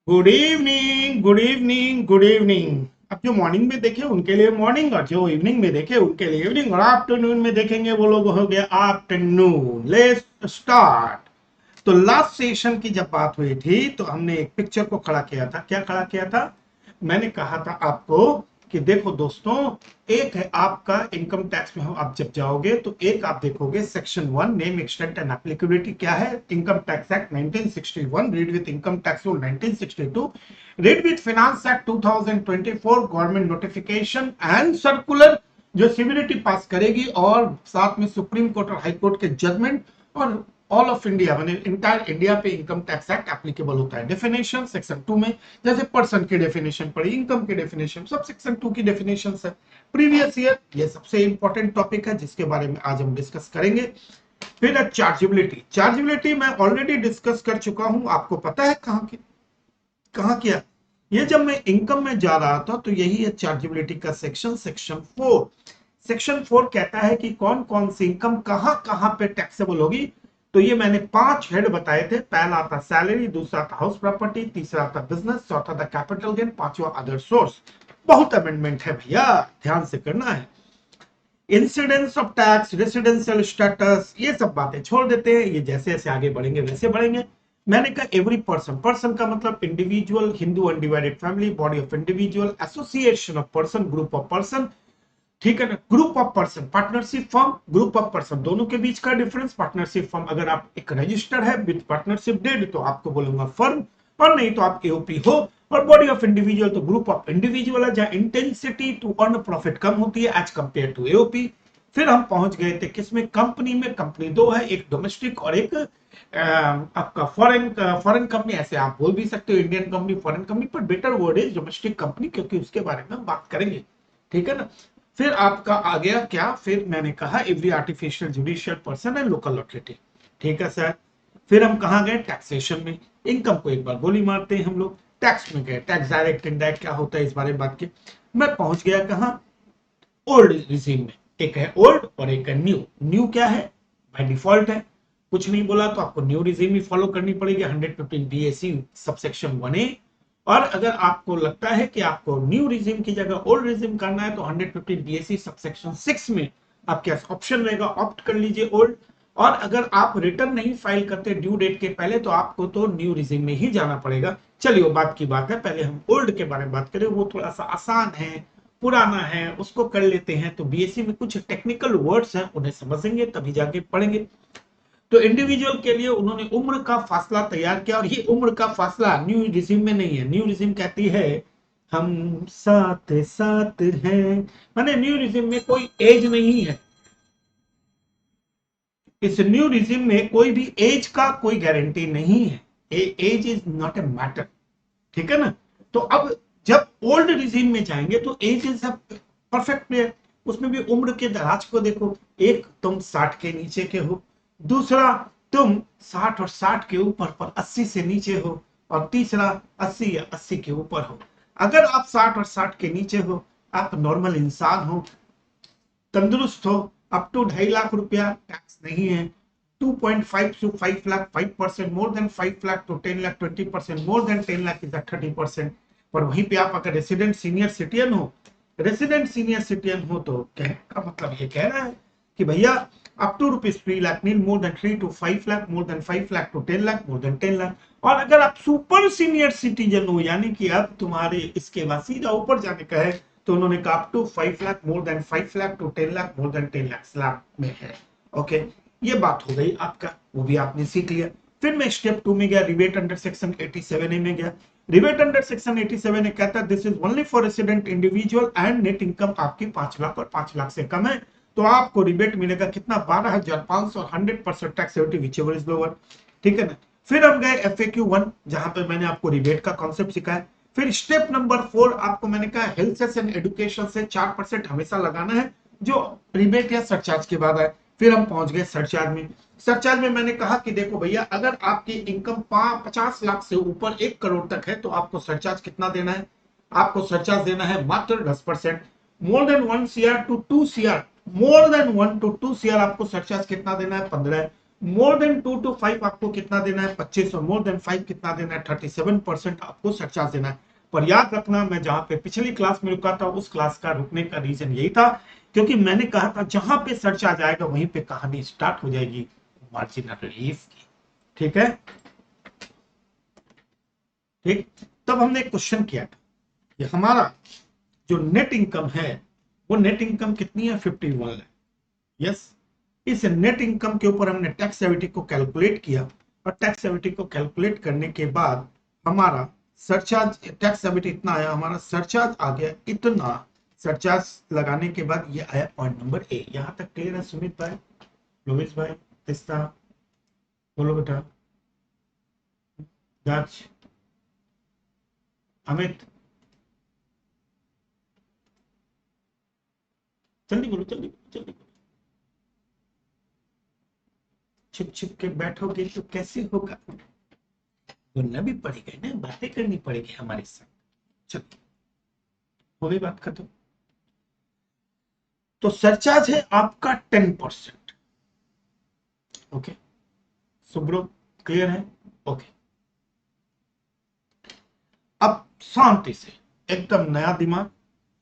Good evening, good evening, good evening. अब जो morning में देखे उनके लिए मॉर्निंग, और जो इवनिंग में देखे उनके लिए इवनिंग, और आफ्टरनून में देखेंगे वो लोग हो गया आफ्टरनून। Let's start. तो लास्ट सेशन की जब बात हुई थी तो हमने एक पिक्चर को खड़ा किया था। क्या खड़ा किया था? मैंने कहा था आपको कि देखो दोस्तों, एक है आपका इनकम टैक्स में हो, आप जब जाओगे तो एक आप देखोगे section 1 name extent and applicability क्या है, income tax act 1961 read with income tax rule 1962, read with finance act 2024 government notification and circular जो सिविलिटी पास करेगी, और साथ में सुप्रीम कोर्ट और हाई कोर्ट के जजमेंट, और ऑल ऑफ इंडिया माने इंटायर इंडिया पे इनकम टैक्स एक्ट एप्लीकेबल होता है। डेफिनेशन सेक्शन 2 में जैसे पर्सन की डेफिनेशन पड़ी, इनकम की डेफिनेशन, सब सेक्शन 2 की डेफिनेशन है। प्रीवियस ईयर ये सबसे इंपॉर्टेंट टॉपिक है जिसके बारे में आज हम डिस्कस करेंगे। फिर है चार्जेबिलिटी। चार्जेबिलिटी मैं ऑलरेडी डिस्कस कर चुका हूं, आपको पता है कहां किया। ये जब मैं इनकम में जा रहा था तो यही है चार्जेबिलिटी का सेक्शन, सेक्शन 4। सेक्शन 4 कहता है कि कौन कौन सी इनकम कहां कहां पे टैक्सेबल होगी। तो ये मैंने 5 हेड बताए थे। पहला था सैलरी, दूसरा था हाउस प्रॉपर्टी, तीसरा था बिजनेस, चौथा था कैपिटल गेन, पांचवा अदर सोर्स। बहुत अमेंडमेंट है भैया, ध्यान से करना है। Incidence of tax, residential status, ये सब बातें छोड़ देते हैं, ये जैसे जैसे आगे बढ़ेंगे वैसे बढ़ेंगे। मैंने कहा एवरी पर्सन, पर्सन का मतलब individual, Hindu undivided family, body of individual, association of person, group of person. ठीक है ना, group of person, partnership firm, group of person, दोनों के बीच का डिफरेंस। पार्टनरशिप फर्म अगर आप एक रजिस्टर्ड है विद पार्टनरशिप डेड तो आपको बोलूंगा फर्म, और नहीं तो आप एओपी हो। और बॉडी ऑफ इंडिविजुअल तो ग्रुप ऑफ इंडिविजुअल है जहां इंटेंसिटी टू अर्न प्रॉफिट कम होती है एज कंपेयर टू एओपी। फिर हम पहुंच गए थे किसमें, कंपनी में। कंपनी दो है, एक डोमेस्टिक और एक आपका फॉरेन। फॉरेन कंपनी ऐसे आप बोल भी सकते हो, इंडियन कंपनी, फॉरेन कंपनी, पर better word is domestic company, क्योंकि उसके बारे में हम बात करेंगे। ठीक है ना। फिर आपका आ गया क्या, फिर मैंने कहा every artificial judicial person and local authority. ठीक है सर। फिर हम कहा गए, टैक्सेशन में। इनकम को एक बार गोली मारते हैं हम लोग। टैक्स में गए, टैक्स डायरेक्ट इनडायरेक्ट क्या होता है इस बारे में बात की। मैं पहुंच गया कहा, ओल्ड रिजीम में। एक है ओल्ड और एक है न्यू। न्यू क्या है, बाय डिफॉल्ट है, कुछ नहीं बोला तो आपको न्यू रिजीम ही फॉलो करनी पड़ेगी, 115 बीएससी सबसेक्शन 1A। और अगर आपको लगता है कि आपको न्यू रिजीम की जगह ओल्ड रिजीम करना है तो 115 बीएससी सबसेक्शन 6 में आपके पास ऑप्शन रहेगा, ऑप्ट कर लीजिए ओल्ड। और अगर आप रिटर्न नहीं फाइल करते ड्यू डेट के पहले तो आपको तो न्यू रिजीम में ही जाना पड़ेगा। चलिए वो बात की बात है, पहले हम ओल्ड के बारे में बात करें, वो थोड़ा सा आसान है, पुराना है, उसको कर लेते हैं। तो बीएससी में कुछ टेक्निकल वर्ड्स हैं, उन्हें समझेंगे तभी जाके पढ़ेंगे। तो इंडिविजुअल के लिए उन्होंने उम्र का फासला तैयार किया, और ये उम्र का फासला न्यू रिजिम में नहीं है। न्यू रिजिम कहती है हम साथ साथ हैं, माने न्यू रिजिम में कोई एज नहीं है। इस न्यू रिजिम में कोई भी एज का कोई गारंटी नहीं है। Age is not a matter. ठीक है ना। तो अब जब ओल्ड रिजीम में जाएंगे तो एज इज परफेक्ट प्लेयर। उसमें भी उम्र के दराज को देखो, एक तुम 60 के नीचे के हो, दूसरा तुम 60 और 60 के ऊपर पर 80 से नीचे हो, और तीसरा 80 या 80 के ऊपर हो। अगर आप 60 और 60 के नीचे हो, आप नॉर्मल इंसान हो, तंदुरुस्त हो, अप टू 2.5 लाख रुपया टैक्स नहीं है। 2.5 to 5 lakh 5%, more than 5 lakh to 10 lakh 20%, more than 10 lakh is at 30%। पर वहीं पे आप अगर रेसिडेंट सीनियर सिटीजन हो, रेसिडेंट सीनियर सिटीजन हो, तो कहने का मतलब ये कह रहा है कि भैया up to ₹3 lakh mean more than 3 to 5 lakh, more than 5 lakh to 10 lakh, more than 10 lakh. और अगर आप सुपर सीनियर सिटीजन हो, यानी कि अब तुम्हारे इसके बाद सीधा ऊपर जाने का है, तो उन्होंने कहा up to 5 lakh, more than 5 lakh to 10 lakh, more than 10 lakh में है। ओके, ये बात हो गई आपका, वो भी आपने सीख लिया। फिर मैं स्टेप 2 में गया, रिबेट अंडर सेक्शन 87A में गया। रिबेट अंडर सेक्शन 87A कहता है this is only for resident individual and net income आपकी 5 लाख और 5 लाख से कम है तो आपको रिबेट मिलेगा कितना, 12,500 और 100% टैक्स विचेवर इज लोअर। ठीक है ना। फिर हम गए FAQ 1 जहां पे मैंने आपको रिबेट का कॉन्सेप्ट सिखाया। फिर स्टेप नंबर 4 आपको मैंने कहा हेल्थ एंड एजुकेशन से 4% हमेशा लगाना है, जो रिबेट या सरचार्ज के बाद आए। फिर हम पहुंच गए सरचार्ज में। सरचार्ज में मैंने कहा कि देखो भैया, अगर आपकी इनकम 50 लाख से ऊपर 1 करोड़ तक है तो आपको सरचार्ज कितना देना है, आपको सरचार्ज देना है मात्र 10%। More then 1 CR to 2 CR, मोर देन 1 to 2 CR आपको सरचार्ज कितना देना है, 15 है। मोर देन 2 to 5 आपको कितना देना है 25, और मोर देन 5 कितना देना है 37% आपको सरचार्ज देना है। पर याद रखना, मैं जहां पे पिछली क्लास में रुका था उस क्लास का रुकने का रीजन यही था क्योंकि मैंने कहा था जहां पे सरचार्ज आएगा वहीं पे कहानी स्टार्ट हो जाएगी मार्जिनल रिलीफ की। ठीक है, ठीक। तब हमने एक क्वेश्चन किया था, ये हमारा जो नेट इनकम है वो नेट इनकम कितनी है 51 लाख। यस, इस नेट इनकम के ऊपर हमने टैक्स एबिलिटी को कैलकुलेट किया, और टैक्स एबिलिटी को कैलकुलेट करने के बाद हमारा सरचार्ज टैक्स एबिलिटी इतना आया, हमारा सरचार्ज आ गया इतना। सरचार्ज लगाने के बाद ये आया पॉइंट नंबर ए। यहां तक क्लियर है सुमित भाई, लोहित भाई, तिस्ता, बोलो बेटा, दर्ज, अमित, जल्दी बोलो, जल्दी जल्दी। छिप छिप के बैठोगे तो कैसे होगा, बोलना भी पड़ेगा ना, बातें करनी पड़ेगी हमारे साथ। चलो, हो गई बात खत्म। तो सरचार्ज है आपका 10%। ओके, सुब्रो क्लियर है? ओके, अब शांति से एकदम नया दिमाग,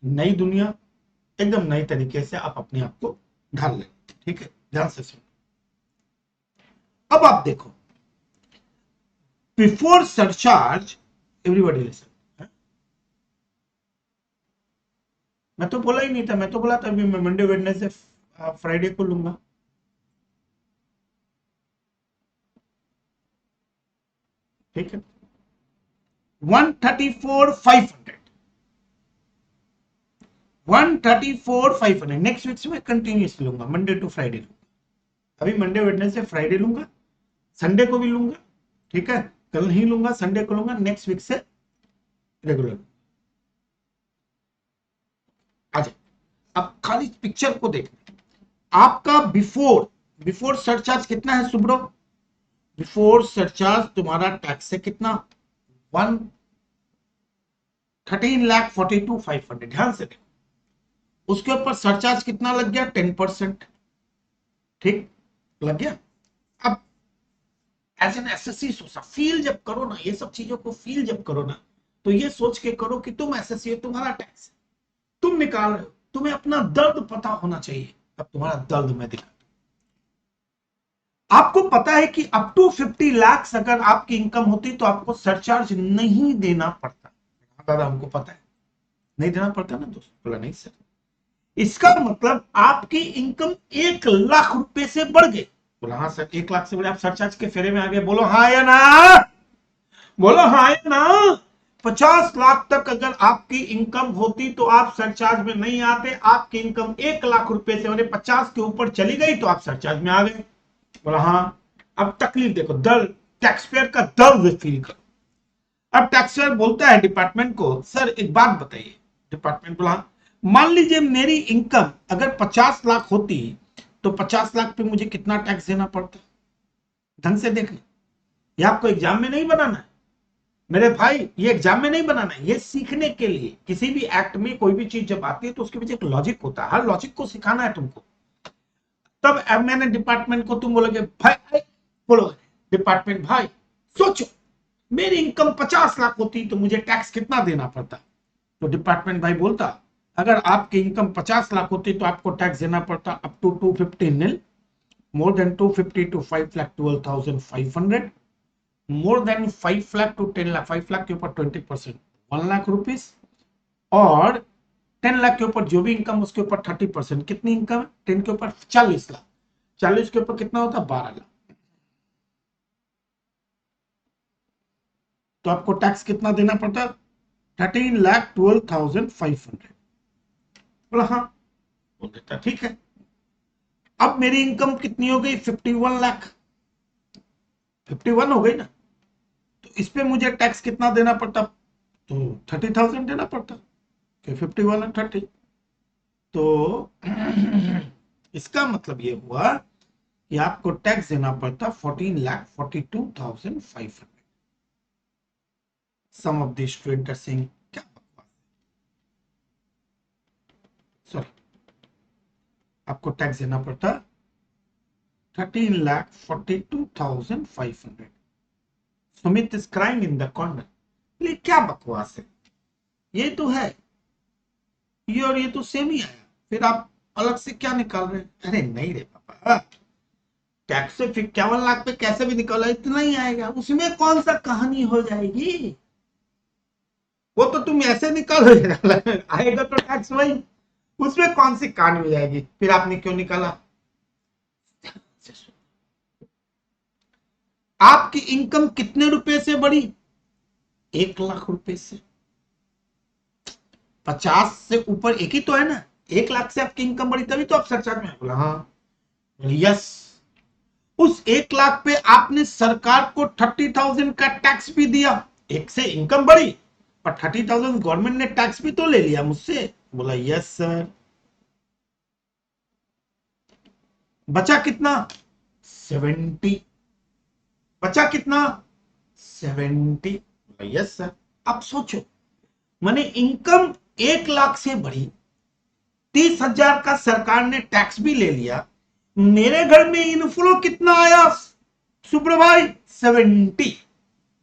नई दुनिया, एकदम नई तरीके से आप अपने आप को ढाल लें। ठीक है, ध्यान से सुनो। अब आप देखो, बिफोर सरचार्ज, एवरीबॉडी लिसन। मैं तो बोला ही नहीं था, मैं तो बोला था अभी मैं मंडे वेडनेसडे फ्राइडे को लूंगा। ठीक है, 134,500, 134,500 नेक्स्ट वीक से मैं कंटिन्यूस लूंगा, मंडे टू फ्राइडे लूंगा। अभी मंडे वेडनेसडे फ्राइडे लूंगा, संडे को भी लूंगा। ठीक है, कल नहीं लूंगा, संडे को लूंगा, नेक्स्ट वीक से रेगुलर। आ जाए, अब खाली पिक्चर को देखना। आपका बिफोर बिफोर सरचार्ज कितना है सुब्रो? बिफोर सरचार्ज तुम्हारा टैक्स है कितना? 13,42,500। ध्यान से देखो, उसके ऊपर सरचार्ज कितना लग गया? 10%। ठीक, लग गया। अब एज एन एसएससी सोचा, फील जब करो ना, ये सब चीजों को फील जब करो ना, तो ये सोच के करो कि तुम एसएससी हो, तुम्हारा टैक्स है, तुम निकाल रहे हो, तुम्हें अपना दर्द पता होना चाहिए। अब तुम्हारा दर्द मैं दिखा, आपको पता है कि अप टू 50 लाख अगर आपकी इनकम होती तो आपको सरचार्ज नहीं देना पड़ता। दादा हमको पता है, नहीं देना पड़ता ना दोस्त। बोला नहीं सर, इसका मतलब आपकी इनकम 1 लाख रुपए से बढ़ गई। बोला हाँ सर, 1 लाख से बढ़े, आप सरचार्ज के फेरे में आ गए। बोलो हाँ या ना, बोलो हाँ या ना। 50 लाख तक अगर आपकी इनकम होती तो आप सरचार्ज में नहीं आते। आपकी इनकम 1 लाख रुपए से 50 के ऊपर चली गई तो आप सरचार्ज में आ गए। बोला हाँ। अब तकलीफ देखो, दर्द, टैक्स पेयर का दर्द फील करो। अब टैक्स पेयर बोलता है डिपार्टमेंट को, सर एक बात बताइए। डिपार्टमेंट बोला, मान लीजिए मेरी इनकम अगर 50 लाख होती तो 50 लाख पे मुझे कितना टैक्स देना पड़ता? ढंग से देखना, ये आपको एग्जाम में नहीं बनाना है मेरे भाई, ये एग्जाम में नहीं बनाना है, ये सीखने के लिए। किसी भी एक्ट में कोई भी चीज जब आती है तो उसके पीछे एक लॉजिक होता है, हर लॉजिक को सिखाना है तुमको। तब अब मैंने डिपार्टमेंट को, तुम बोलोगे भाई, बोलोगे डिपार्टमेंट भाई सोचो, मेरी इनकम 50 लाख होती तो मुझे टैक्स कितना देना पड़ता? तो डिपार्टमेंट भाई बोलता, अगर आपकी इनकम 50 लाख होती तो आपको टैक्स देना पड़ता up to 250 nil, more than 250 to 5,12,500, more than 5 lakh to 10 lakh, 5 lakh के ऊपर 20%, 1 लाख रुपीज, और 10 लाख के ऊपर जो भी इनकम उसके ऊपर 30%। कितनी इनकम है 10 के ऊपर? 40 लाख। 40 के ऊपर कितना होता? 12 लाख। तो आपको टैक्स कितना देना पड़ता? 13,12,500। बोला हाँ, बोल देता ठीक है। अब मेरी इनकम कितनी हो गई? 51 लाख, 51 हो गई ना, तो इस पे मुझे टैक्स कितना देना पड़ता? तो 30,000 देना पड़ता, कि 51 और 30। तो इसका मतलब ये हुआ कि आपको टैक्स देना पड़ता 14,42,500। Some of the student are saying क्या बकवास, सॉरी, आपको टैक्स देना पड़ता 13,42,500. Sumit is crying in the corner. ये क्या बकवास है, ये तो है ये और ये तो सेम ही आया, फिर आप अलग से क्या निकाल रहे हैं? अरे नहीं रे पापा, टैक्स से 51 लाख पे कैसे भी निकाला इतना ही आएगा, उसमें कौन सा कहानी हो जाएगी? वो तो तुम ऐसे निकालो आएगा तो टैक्स वही, उसमें कौन सी कहानी हो जाएगी? फिर आपने क्यों निकाला? आपकी इनकम कितने रुपए से बढ़ी? 1 लाख रुपए से। 50 से ऊपर एक ही तो है ना, 1 लाख से आपकी इनकम बढ़ी तभी तो आप सरचार्ज में। बोला हाँ, यस। उस 1 लाख पे आपने सरकार को 30,000 का टैक्स भी दिया। एक से इनकम बढ़ी और 30,000 गवर्नमेंट ने टैक्स भी तो ले लिया मुझसे। बोला यस सर। बचा कितना? 70। बचा कितना? 70। Yes sir. अब सोचो, मैंने इनकम 1 लाख से बढ़ी, 30,000 का सरकार ने टैक्स भी ले लिया, मेरे घर में इनफ्लो कितना आया सुब्र भाई? 70।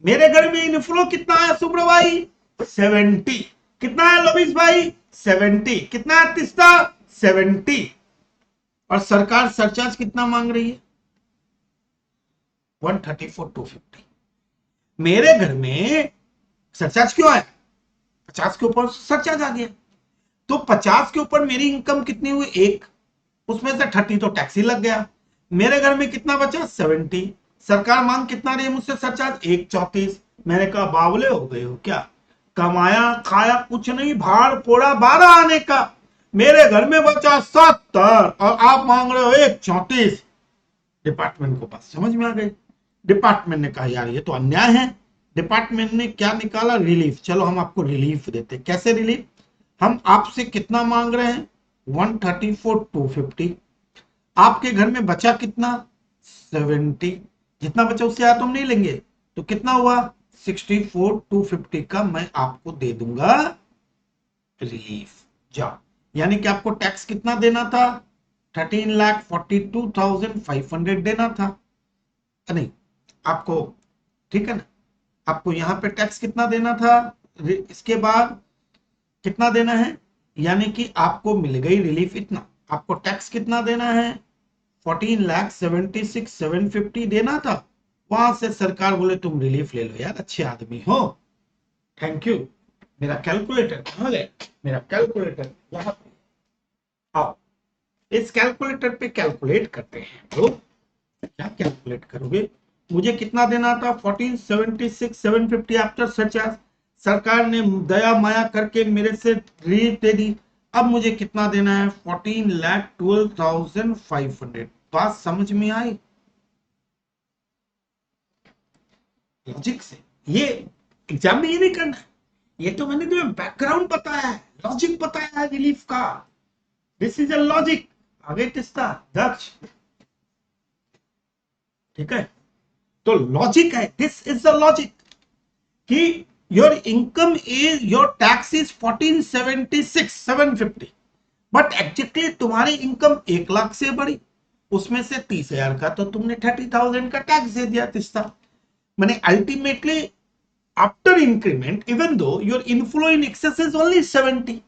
मेरे घर में इनफ्लो कितना आया सुब्र भाई? 70। कितना है लोबिस भाई? 70। कितना है तिस्ता? 70। और सरकार सरचार्ज कितना मांग रही है? 134,250। मेरे घर में सरचार्ज क्यों आया? 50 के ऊपर सरचार्ज आ गया, तो 50 के ऊपर मेरी इनकम कितनी हुई? 1। उसमें से 30 तो टैक्स ही लग गया। मेरे घर में कितना बचा? 70। सरकार मांग कितना रही है मुझसे सरचार्ज? 134। मैंने कहा बावले हो गए हो क्या? कमाया खाया कुछ नहीं, भाड़ पोड़ा 12 आने का, मेरे घर में बचा 70 और आप मांग रहे हो 134। डिपार्टमेंट को बात समझ में आ गई। डिपार्टमेंट ने कहा यार ये तो अन्याय है। डिपार्टमेंट ने क्या निकाला? रिलीफ। चलो हम आपको रिलीफ देते। कैसे रिलीफ? हम आपसे कितना मांग रहे हैं? 134,250। आपके घर में बचा कितना? 70। जितना बचा उससे या तुम नहीं लेंगे, तो कितना हुआ? 64,250 का मैं आपको दे दूंगा रिलीफ। जाओ। यानी कि आपको टैक्स कितना देना था? 13,42,500 देना था। नहीं, आपको, ठीक है ना, आपको यहां पे टैक्स कितना देना था? इसके बाद कितना देना है? यानी कि आपको मिल गई रिलीफ इतना। आपको टैक्स कितना देना है? 14,76,750 देना था। वहां से सरकार बोले तुम रिलीफ ले लो यार, अच्छे आदमी हो, थैंक यू। मेरा कैलकुलेटर कहां गया? मेरा कैलकुलेटर यहां पे। आओ, इस कैलकुलेटर पे कैलकुलेट करते हैं। तो क्या कैलकुलेट करोगे? मुझे कितना देना था? 14,76,750 आफ्टर सरचार्ज। सरकार ने दया माया करके मेरे से रिलीफ दे दी। अब मुझे कितना देना है? 14,12,500। बात समझ में आई? लॉजिक से। ये एग्जाम में ये नहीं करना है, ये तो मैंने तुम्हें बैकग्राउंड बताया है, लॉजिक बताया है रिलीफ का। This is a logic. आगे किसका? दक्ष। ठीक है, तो लॉजिक है, दिस इज द लॉजिक कि your income is, your tax is 14,76,750, but actually तुम्हारी इनकम 1 लाख से बढ़ी, उसमें से 30,000 का तो तुमने 30,000 का टैक्स दे दिया तिस्ता। मैंने ultimately after increment, even though your inflow in excess is only 70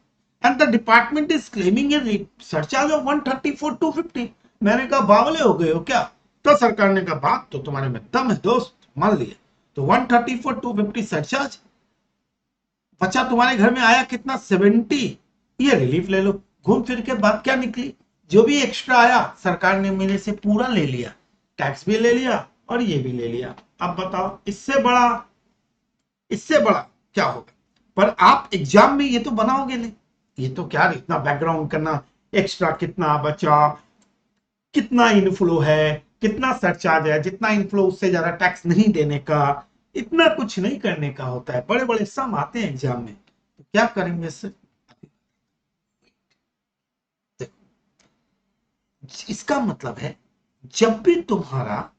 and the department is claiming a surcharge of 134,250। मैंने कहा बावले हो गए हो क्या? तो सरकार ने कहा बात तो तुम्हारे में दम है दोस्त, मान लिए। तो 134,250 सरचार्ज बचा, तुम्हारे घर में आया कितना? 70। ये रिलीफ ले लो। घूम फिर के बात क्या निकली? जो भी एक्स्ट्रा आया सरकार ने मेरे से पूरा ले लिया, टैक्स भी ले लिया और ये भी ले लिया। अब बताओ इससे बड़ा क्या होगा? पर आप एग्जाम में ये तो बनाओगे नहीं। ये तो क्या इतना बैकग्राउंड करना, एक्स्ट्रा कितना बचा, कितना इनफ्लो है, कितना सरचार्ज है, जितना इनफ्लो उससे ज्यादा टैक्स नहीं देने का, इतना कुछ नहीं करने का होता है। बड़े बड़े सम आते हैं एग्जाम में, तो क्या करेंगे इससे? इसका मतलब है जब भी तुम्हारा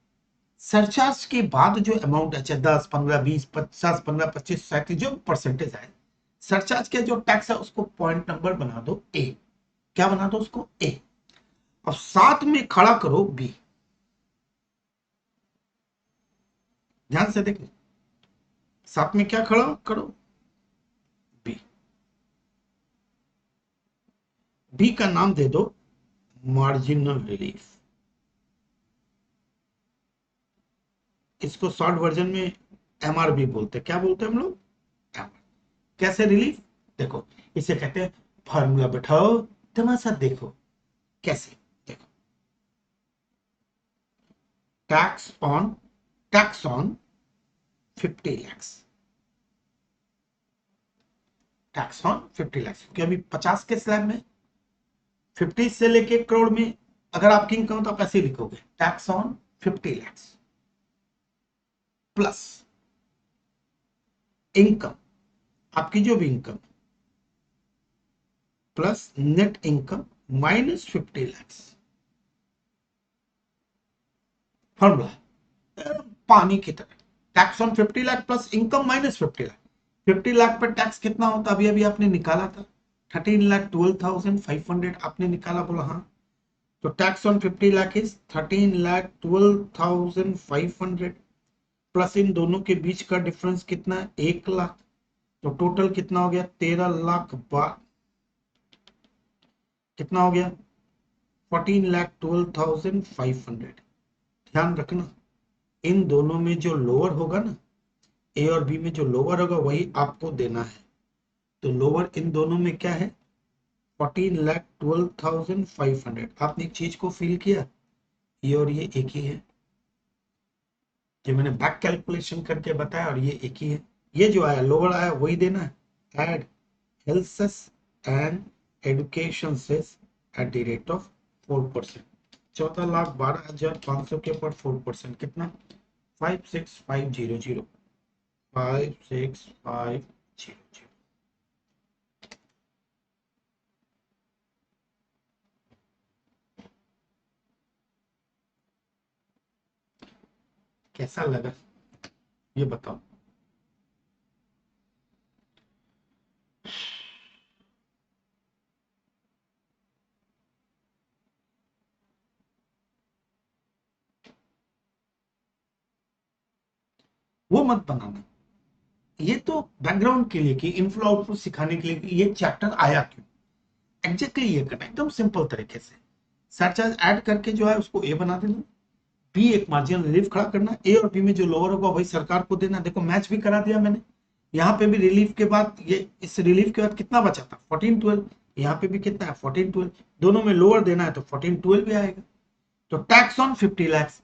सरचार्ज के बाद जो अमाउंट है, चाहे 10, 15, 20, 50, 15, 25, 37 जो परसेंटेज है, सरचार्ज के जो टैक्स है उसको पॉइंट नंबर बना दो ए। क्या बना दो उसको? ए। और साथ में खड़ा करो बी। ध्यान से देखो, साथ में क्या खड़ा करो, बी। बी का नाम दे दो मार्जिनल रिलीफ। इसको शॉर्ट वर्जन में एमआरबी बोलते हैं। क्या बोलते हैं हम लोग? MRB। कैसे रिलीफ? देखो, इसे कहते हैं फार्मूला बैठाओ, तमाशा देखो कैसे। देखो, tax on 50 lakhs, tax on 50 lakhs, क्योंकि अभी 50 के स्लैब में, 50 से लेके करोड़ में अगर आपकी इनकम तो आप ऐसे लिखोगे tax on 50 lakhs plus income, आपकी जो भी income plus net income minus 50 lakhs। Formula पानी की तरह, tax on 50 lakh plus income minus 50 lakh. 50 lakh पर टैक्स कितना होता, अभी अभी आपने निकाला था 13,12,500 आपने निकाला, बोला हाँ। तो tax on 50 lakh is 13,12,500 plus इन दोनों के बीच का डिफरेंस कितना है, 1 लाख। तो टोटल कितना हो गया, 13 लाख कितना हो गया, 14,12,500। ध्यान रखना, इन दोनों में जो लोअर होगा ना, ए और बी में जो लोअर होगा वही आपको देना है। तो लोअर इन दोनों में क्या है, 14,12,500। आपने एक चीज को फील किया, ये और ये एक ही है, जो मैंने बैक कैलकुलेशन करके बताया, और ये एक ही है। ये जो आया लोअर आया वही देना है। Add health cess and education cess at the rate of 4%। 14,12,500 के ऊपर 4% कितना, 56500, 56500। कैसा लगा ये बताओ। वो मत बनाना, ये तो बैकग्राउंड के लिए कि इनफ्लो आउटपुट सिखाने के लिए कि ये चैप्टर आया क्यों, एग्जैक्टली ये करना एकदम सिंपल तरीके से। सरचार्ज ऐड करके जो है उसको ए बना देना, बी एक मार्जिनल रिलीफ खड़ा करना, ए और बी में जो लोअर होगा वही सरकार को देना। देखो मैच भी करा दिया मैंने, यहाँ पे भी रिलीफ के बाद, ये इस रिलीफ के बाद कितना बचा था 1412, यहाँ पे भी कितना है 1412, दोनों में लोअर देना है तो 1412 भी आएगा। तो टैक्स ऑन 50 lakhs,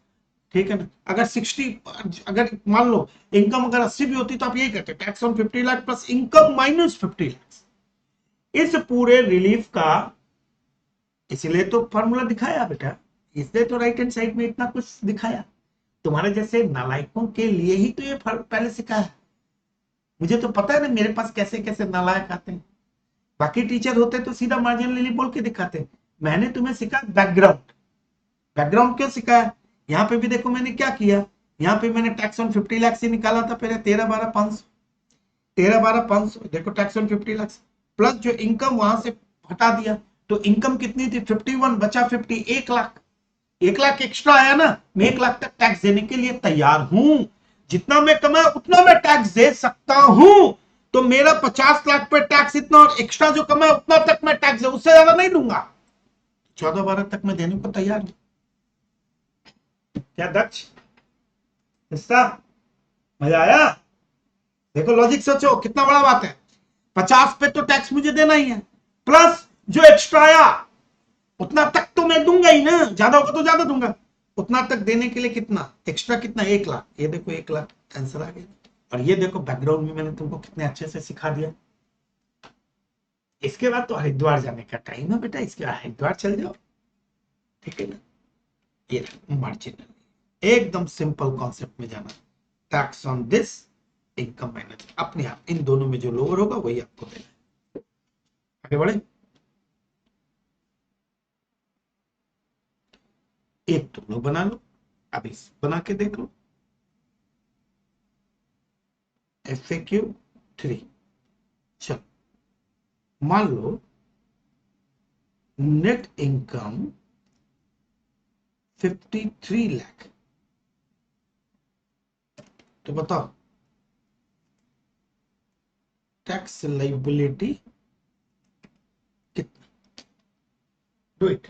ठीक है ना। अगर 60, अगर मान लो इनकम अगर 80 भी होती तो आप यही करते, tax on 50 lakh plus income minus 50 lakhs। इस पूरे रिलीफ का, इसलिए तो फॉर्मूला दिखाया बेटा, इसलिए तो राइट हैंड साइड में इतना कुछ दिखाया। तुम्हारे जैसे नालायकों के लिए ही तो ये पहले सिखाया। मुझे तो पता है ना मेरे पास कैसे कैसे नालायक आते हैं। बाकी टीचर होते तो सीधा मार्जिनल रिलीफ बोल के दिखाते, मैंने तुम्हें सिखाया बैकग्राउंड। बैकग्राउंड क्यों सिखाया, यहाँ पे भी देखो मैंने क्या किया, यहाँ पे मैंने टैक्स ऑन 50 लाख से निकाला था पहले 13,12,500, 13,12,500 देखो टैक्स ऑन 50 लाख प्लस जो इनकम वहां से हटा दिया। तो इनकम कितनी थी 51, बचा 50, 1 लाख। 1 लाख एक्स्ट्रा आया ना, मैं 1 लाख तक टैक्स देने के लिए तैयार हूं। जितना मैं कमाया उतना मैं टैक्स दे सकता हूं। तो मेरा 50 लाख पे टैक्स इतना, और एक्स्ट्रा जो कमाया उतना तक मैं टैक्स, उससे ज्यादा नहीं दूंगा। 14-12 तक मैं देने को तैयार हूं। क्या दक्ष, हिस्सा, मजा आया? देखो लॉजिक सोचो कितना बड़ा बात है। 50 पे तो टैक्स मुझे देना ही है, प्लस जो एक्स्ट्रा आया उतना तक तो मैं दूंगा ही ना, ज्यादा होगा तो ज्यादा दूंगा। उतना तक देने के लिए कितना एक्स्ट्रा, कितना 1 लाख। ये देखो 1 लाख आंसर आ गया। और ये देखो बैकग्राउंड में मैंने तुमको कितने अच्छे से सिखा दिया। इसके बाद तो हरिद्वार जाने का टाइम है बेटा, इसके बाद हरिद्वार चल जाओ, ठीक है ना। ये मार्जिनल, एकदम सिंपल कॉन्सेप्ट में जाना। Tax on this, income minus, अपने आप इन दोनों में जो लोअर होगा वही आपको देना। आगे बढ़े, एक तुम लोग बना लो, अभी बना के देख लो। FAQ 3, चलो मान लो नेट इनकम 53 लाख, तो बताओ टैक्स लाइबिलिटी कितना, डू इट।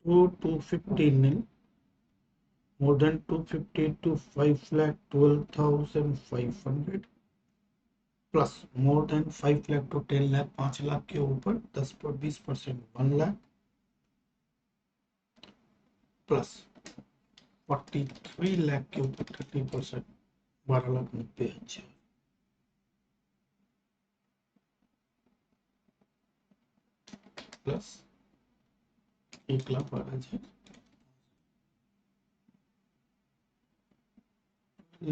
250 nil, more than 250 to 5,12,500 plus more than 5 lakh to 10 lakh, 5 lakh के ऊपर 10% 1 लाख प्लस 43 लाख के ऊपर 30% 12,90,000 प्लस 1,12,000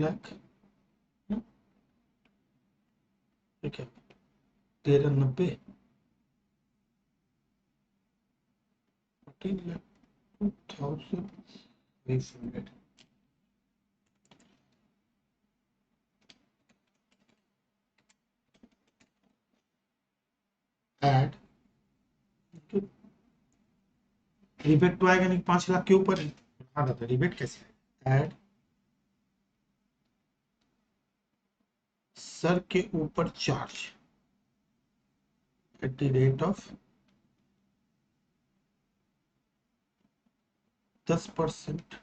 लाख, ठीक है 13,90 14,02,500 एड रिबेट तो आएगा नहीं, 5 लाख के ऊपर है, तो रिबेट कैसे ऐड सर के ऊपर charge at the rate of 10%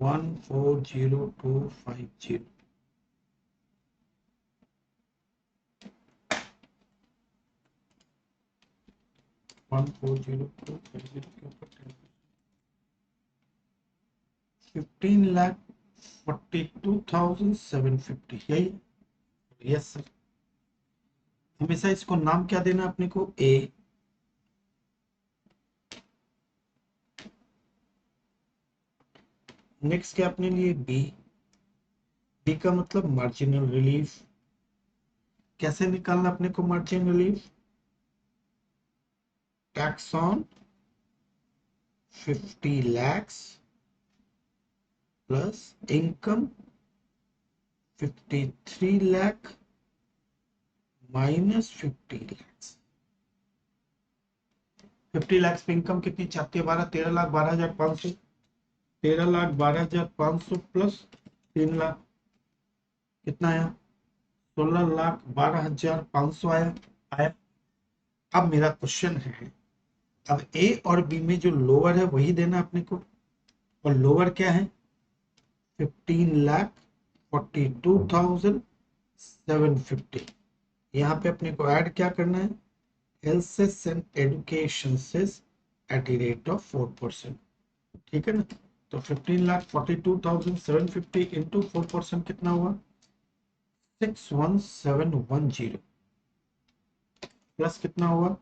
140250 140250 के ऊपर 15,42,750 यही। यस सर, हमेशा इसको नाम क्या देना अपने को, ए। नेक्स्ट क्या अपने लिए बी। बी का मतलब मार्जिनल रिलीफ। कैसे निकालना अपने को margin relief, tax on 50 lakhs plus income 53 lakh minus 50 lakhs। 50 lakhs पे इनकम कितनी चाहती है, 13,12,500, 13,12,500 प्लस 3 लाख कितना आया, 16,12,500 आया। आया। अब मेरा क्वेश्चन है, अब ए और बी में जो लोअर है वही देना अपने को, और लोअर क्या है 15,42,750। यहाँ पे अपने को ऐड क्या करना है, health and education at the rate of 4%, ठीक है ना। तो 15,42,750 इंटू 4% कितना हुआ 61710 प्लस कितना हुआ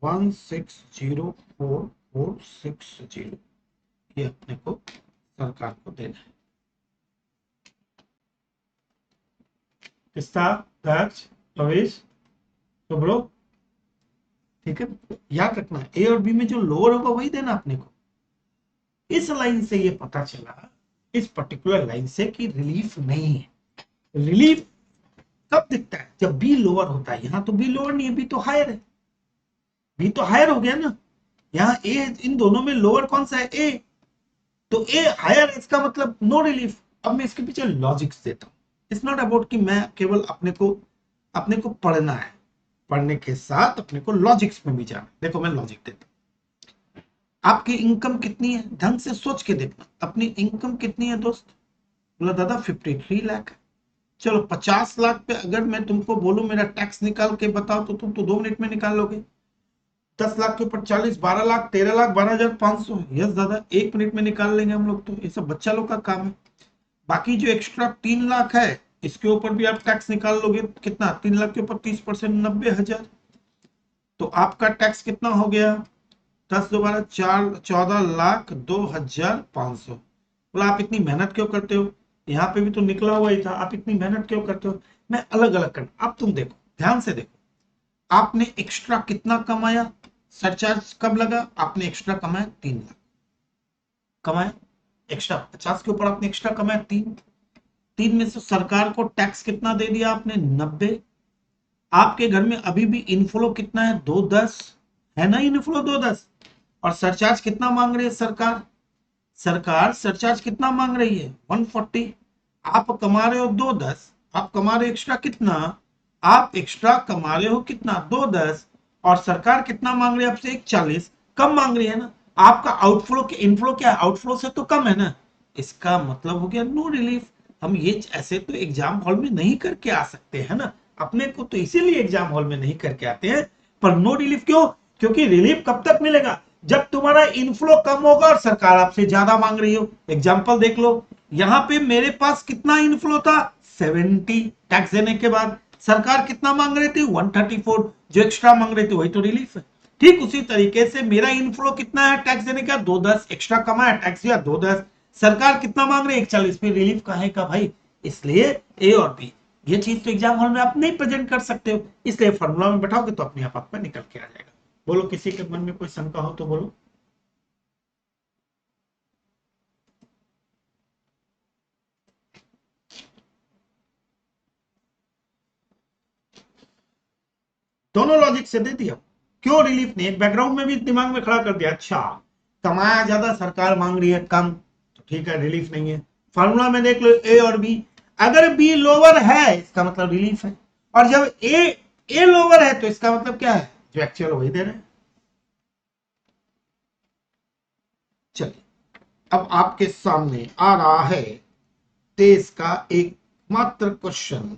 1604,460, ये अपने को सरकार को देना है। किसका दैट्स रवीश सुब्रो ठीक है, याद रखना ए और बी में जो लोअर होगा वही देना अपने को। इस लाइन से ये पता चला, इस पर्टिकुलर लाइन से, कि रिलीफ नहीं है। रिलीफ कब दिखता है? जब बी लोअर होता है। यहां तो बी लोअर नहीं है, बी तो हायर है। बी तो हायर हो गया ना, यहाँ ए, इन दोनों में लोअर कौन सा है? ए। तो ए हायर, इसका मतलब नो रिलीफ। अब मैं इसके पीछे लॉजिक्स देता हूं। इट्स नॉट अबाउट कि मैं केवल अपने को पढ़ना है, पढ़ने के साथ अपने को लॉजिक्स में भी जाना। देखो मैं लॉजिक देता हूं। आपकी इनकम कितनी है? ढंग से सोच के देखना, अपनी इनकम कितनी है दोस्त? बोला दादा 53 लाख है। चलो 50 लाख पे अगर मैं तुमको बोलूं मेरा टैक्स निकाल के बताओ, तो तुम तो 2 मिनट में निकाल लोगे। 10 लाख के ऊपर 40, 12 लाख, 13 लाख, 12,500। यस दादा, 1 मिनट में निकाल लेंगे हम लोग, तो ये सब बच्चा लोग का काम है। बाकी जो एक्स्ट्रा 3 लाख है, इसके ऊपर भी आप टैक्स निकाल लोगे। कितना? 3 लाख के ऊपर 30%, 90,000। तो आपका टैक्स कितना हो गया? 10 दो 12, 4, 14,02,500। बोला आप इतनी मेहनत क्यों करते हो? यहाँ पे भी तो निकला हुआ ही था, आप इतनी मेहनत क्यों करते हो? मैं अलग अलग करना। अब तुम देखो, ध्यान से देखो, आपने एक्स्ट्रा कितना कमाया? सरचार्ज कब लगा? आपने एक्स्ट्रा कमाया 3 लाख कमाया। एक्स्ट्रा 50 के ऊपर आपने एक्स्ट्रा कमाया 3। 3 में से सरकार को टैक्स कितना दे दिया आपने? 90। आपके घर में अभी भी इनफ्लो कितना है? 210 है ना, इनफ्लो 210। और सरचार्ज कितना मांग रही है सरकार? सरकार सरचार्ज कितना मांग रही है? 140। आप कमा रहे हो 210, आप कमा रहे हो एक्स्ट्रा कितना? आप एक्स्ट्रा कमा रहे हो कितना? 210। और सरकार कितना मांग रही है आपसे? 140। कम मांग रही है ना। आपका आउटफ्लो के इनफ्लो क्या है? आउटफ्लो से तो कम है ना। इसका मतलब हो गया नो रिलीफ। हम ये ऐसे तो एग्जाम हॉल में नहीं करके आ सकते है ना। अपने को तो इसीलिए एग्जाम हॉल में नहीं करके आते हैं। पर नो रिलीफ क्यों? क्योंकि रिलीफ कब तक मिलेगा? जब तुम्हारा इनफ्लो कम होगा और सरकार आपसे ज्यादा मांग रही हो। एग्जांपल देख लो, यहां पे मेरे पास कितना इनफ्लो था? 70। टैक्स देने के बाद सरकार कितना मांग रही थी? 134। जो एक्स्ट्रा मांग रही थी वही तो रिलीफ है। ठीक उसी तरीके से मेरा इनफ्लो कितना है टैक्स देने का? 210। एक्स्ट्रा कमाया, टैक्स दिया 210। सरकार कितना मांग रही है? 140 पे रिलीफ कहाँ का भाई? इसलिए ए और बी, ये चीज तो एग्जाम हॉल में आप नहीं प्रेजेंट कर सकते हो, इसलिए फॉर्मूला में बैठाओगे तो अपने आप आपका निकल के आ जाएगा। बोलो, किसी के मन में कोई शंका हो तो बोलो। दोनों लॉजिक से दे दिया। क्यों रिलीफ नहीं? एक बैकग्राउंड में भी दिमाग में खड़ा कर दिया। अच्छा, कमाया ज्यादा, सरकार मांग रही है कम, तो ठीक है रिलीफ नहीं है। फॉर्मूला में देख लो ए और बी, अगर बी लोअर है इसका मतलब रिलीफ है। और जब ए लोअर है तो इसका मतलब क्या है? जो एक्चुअल वही दे रहे हैं। चलिए, अब आपके सामने आ रहा है तेज का एक मात्र question.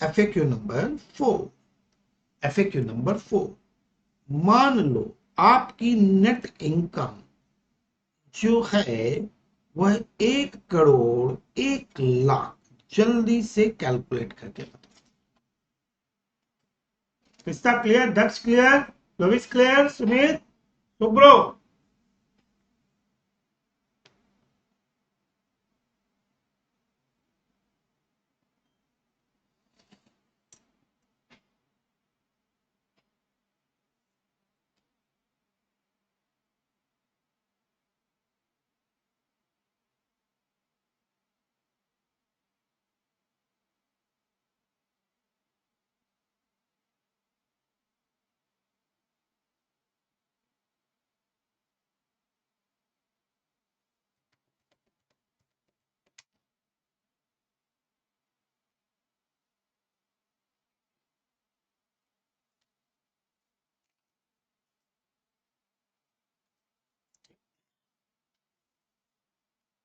FAQ number 4। FAQ number 4, मान लो आपकी नेट इनकम जो है वह 1,01,00,000। जल्दी से कैलकुलेट करके बताओ। किसका clear? Daksh clear? Lavish clear? Sumit? Subro?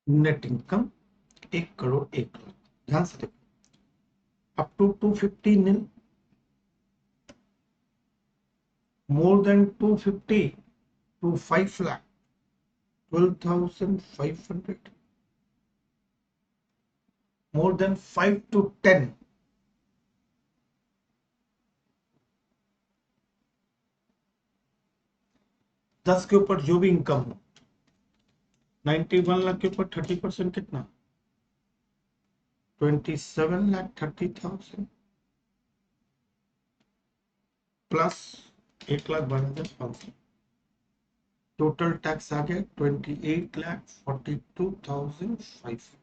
Net income 1,01,00,000। ध्यान से देखो, up to 250 nil, more than 250 to 5 lakh, 12,500, more than 5 to 10, 10 के ऊपर जो भी इनकम हो, 91 लाख के ऊपर 30% कितना? 27,30,000 प्लस 1,12,500। टोटल टैक्स आ गया 28,42,500।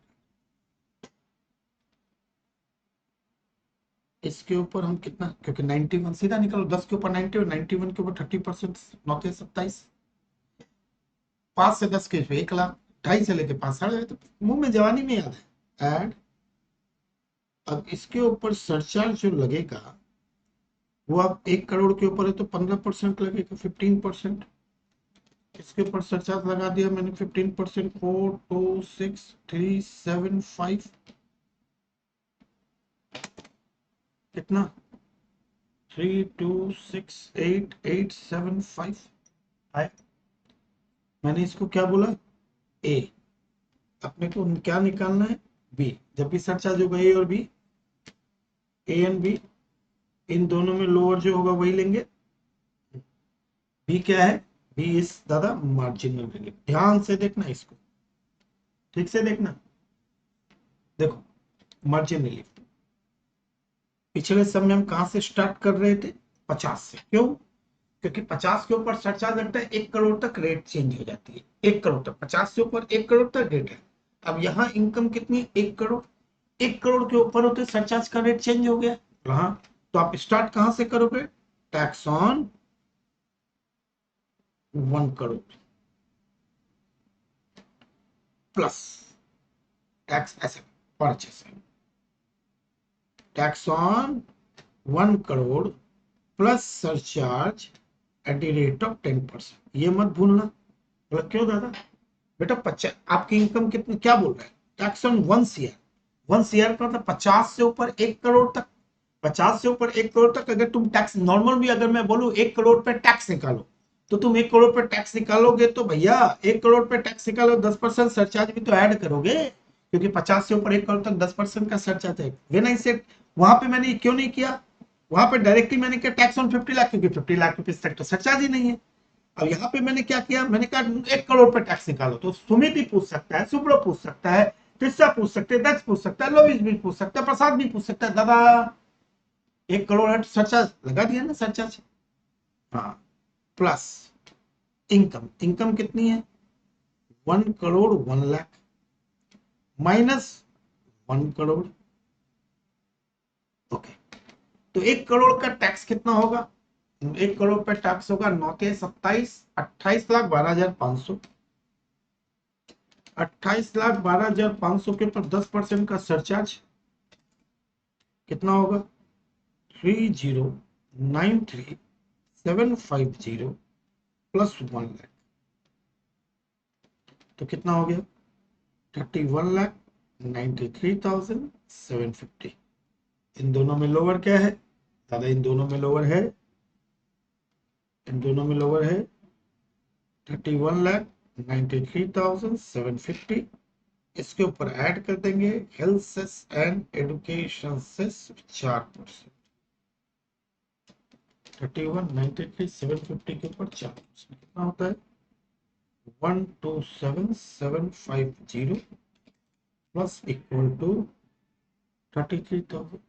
इसके ऊपर हम कितना, क्योंकि 91 सीधा निकालो, 10 के ऊपर 90 और 91 के ऊपर 30%, 9 के 27, 5 से 10 के 1,00,000, 2.5 से लेके 5 साढ़े, तो मुंह में जवानी में याद है एड। अब इसके ऊपर सरचार्ज जो लगेगा वो अब 1 करोड़ के ऊपर है तो 15% लगेगा, 15%। इसके ऊपर सरचार्ज लगा दिया मैंने 15%, 426,375, कितना 326,875 है। मैंने इसको क्या बोला, ए। अपने को क्या निकालना है, बी। जब भी सरचार्ज होगा ए और बी, ए एंड बी, इन दोनों में लोअर जो होगा वही लेंगे। बी क्या है, बी इज दादा मार्जिनल रिलीफ। ध्यान से देखना इसको, ठीक से देखना। देखो मार्जिन रिलीफ, पिछले समय हम कहां से स्टार्ट कर रहे थे, 50 से। क्यों, क्योंकि 50 के ऊपर सरचार्ज लगता है, 1 करोड़ तक रेट चेंज हो जाती है। 1 करोड़ तक, 50 से ऊपर 1 करोड़ तक रेट है। अब यहाँ इनकम कितनी, 1 करोड़। 1 करोड़ के ऊपर होते सरचार्ज का रेट चेंज हो गया। हाँ, तो आप स्टार्ट कहां से करोगे, tax on 1 crore plus tax ऐसे purchase, tax on 1 crore plus surcharge at the rate of 10%। ये मत भूलना। बोला क्यों दादा, बेटा 50, आपकी इनकम कितनी, क्या बोल रहा है, टैक्स ऑन 1 CR। 1 CR का मतलब 50 से ऊपर 1 करोड़ तक। 50 से ऊपर 1 करोड़ तक अगर तुम टैक्स नॉर्मल भी, अगर मैं बोलूं 1 करोड़ पे टैक्स निकालो, तो तुम 1 करोड़ पे टैक्स निकालोगे तो भैया 1 करोड़ पे टैक्स निकालो, 10% सरचार्ज भी तो ऐड करोगे, क्योंकि 50 से ऊपर 1 करोड़ तक 10% का सरचार्ज है। व्हेन आई सेड, वहां पे मैंने क्यों नहीं किया, वहां पे डायरेक्टली मैंने किया टैक्स ऑन 50 लाख, क्योंकि 50 लाख रुपीज तक तो सरचार्ज ही नहीं है। अब यहाँ पे मैंने क्या किया, मैंने कहा 1 करोड़ पे टैक्स निकालो। तो सुमित भी पूछ सकता है, सुब्रो पूछ सकता है, त्रिषा पूछ सकते हैं, दक्ष पूछ सकता है, लोविश भी पूछ सकता है, प्रसाद भी पूछ सकता है, दादा 1 करोड़ है सरचार्ज लगा दिया ना, सरचार्ज। हाँ, प्लस इनकम, इनकम कितनी है, 1 करोड़ 1 लाख माइनस 1 करोड़। ओके, तो 1 करोड़ का टैक्स कितना होगा, 1 करोड़ पे टैक्स होगा 9 के 27, 28,12,500। 28,12,500 के ऊपर 10% का सरचार्ज कितना होगा, 30,93,750 प्लस 1 लाख, तो कितना हो गया, 31,93,750। इन दोनों में लोअर क्या है दादा, इन दोनों में लोअर है, इन दोनों में लोअर है 31,93,750। इसके ऊपर ऐड कर देंगे health cess and education cess 4%। 31,93,750 के ऊपर 4% कितना होता है, 127,750 प्लस इक्वल टू 33,000।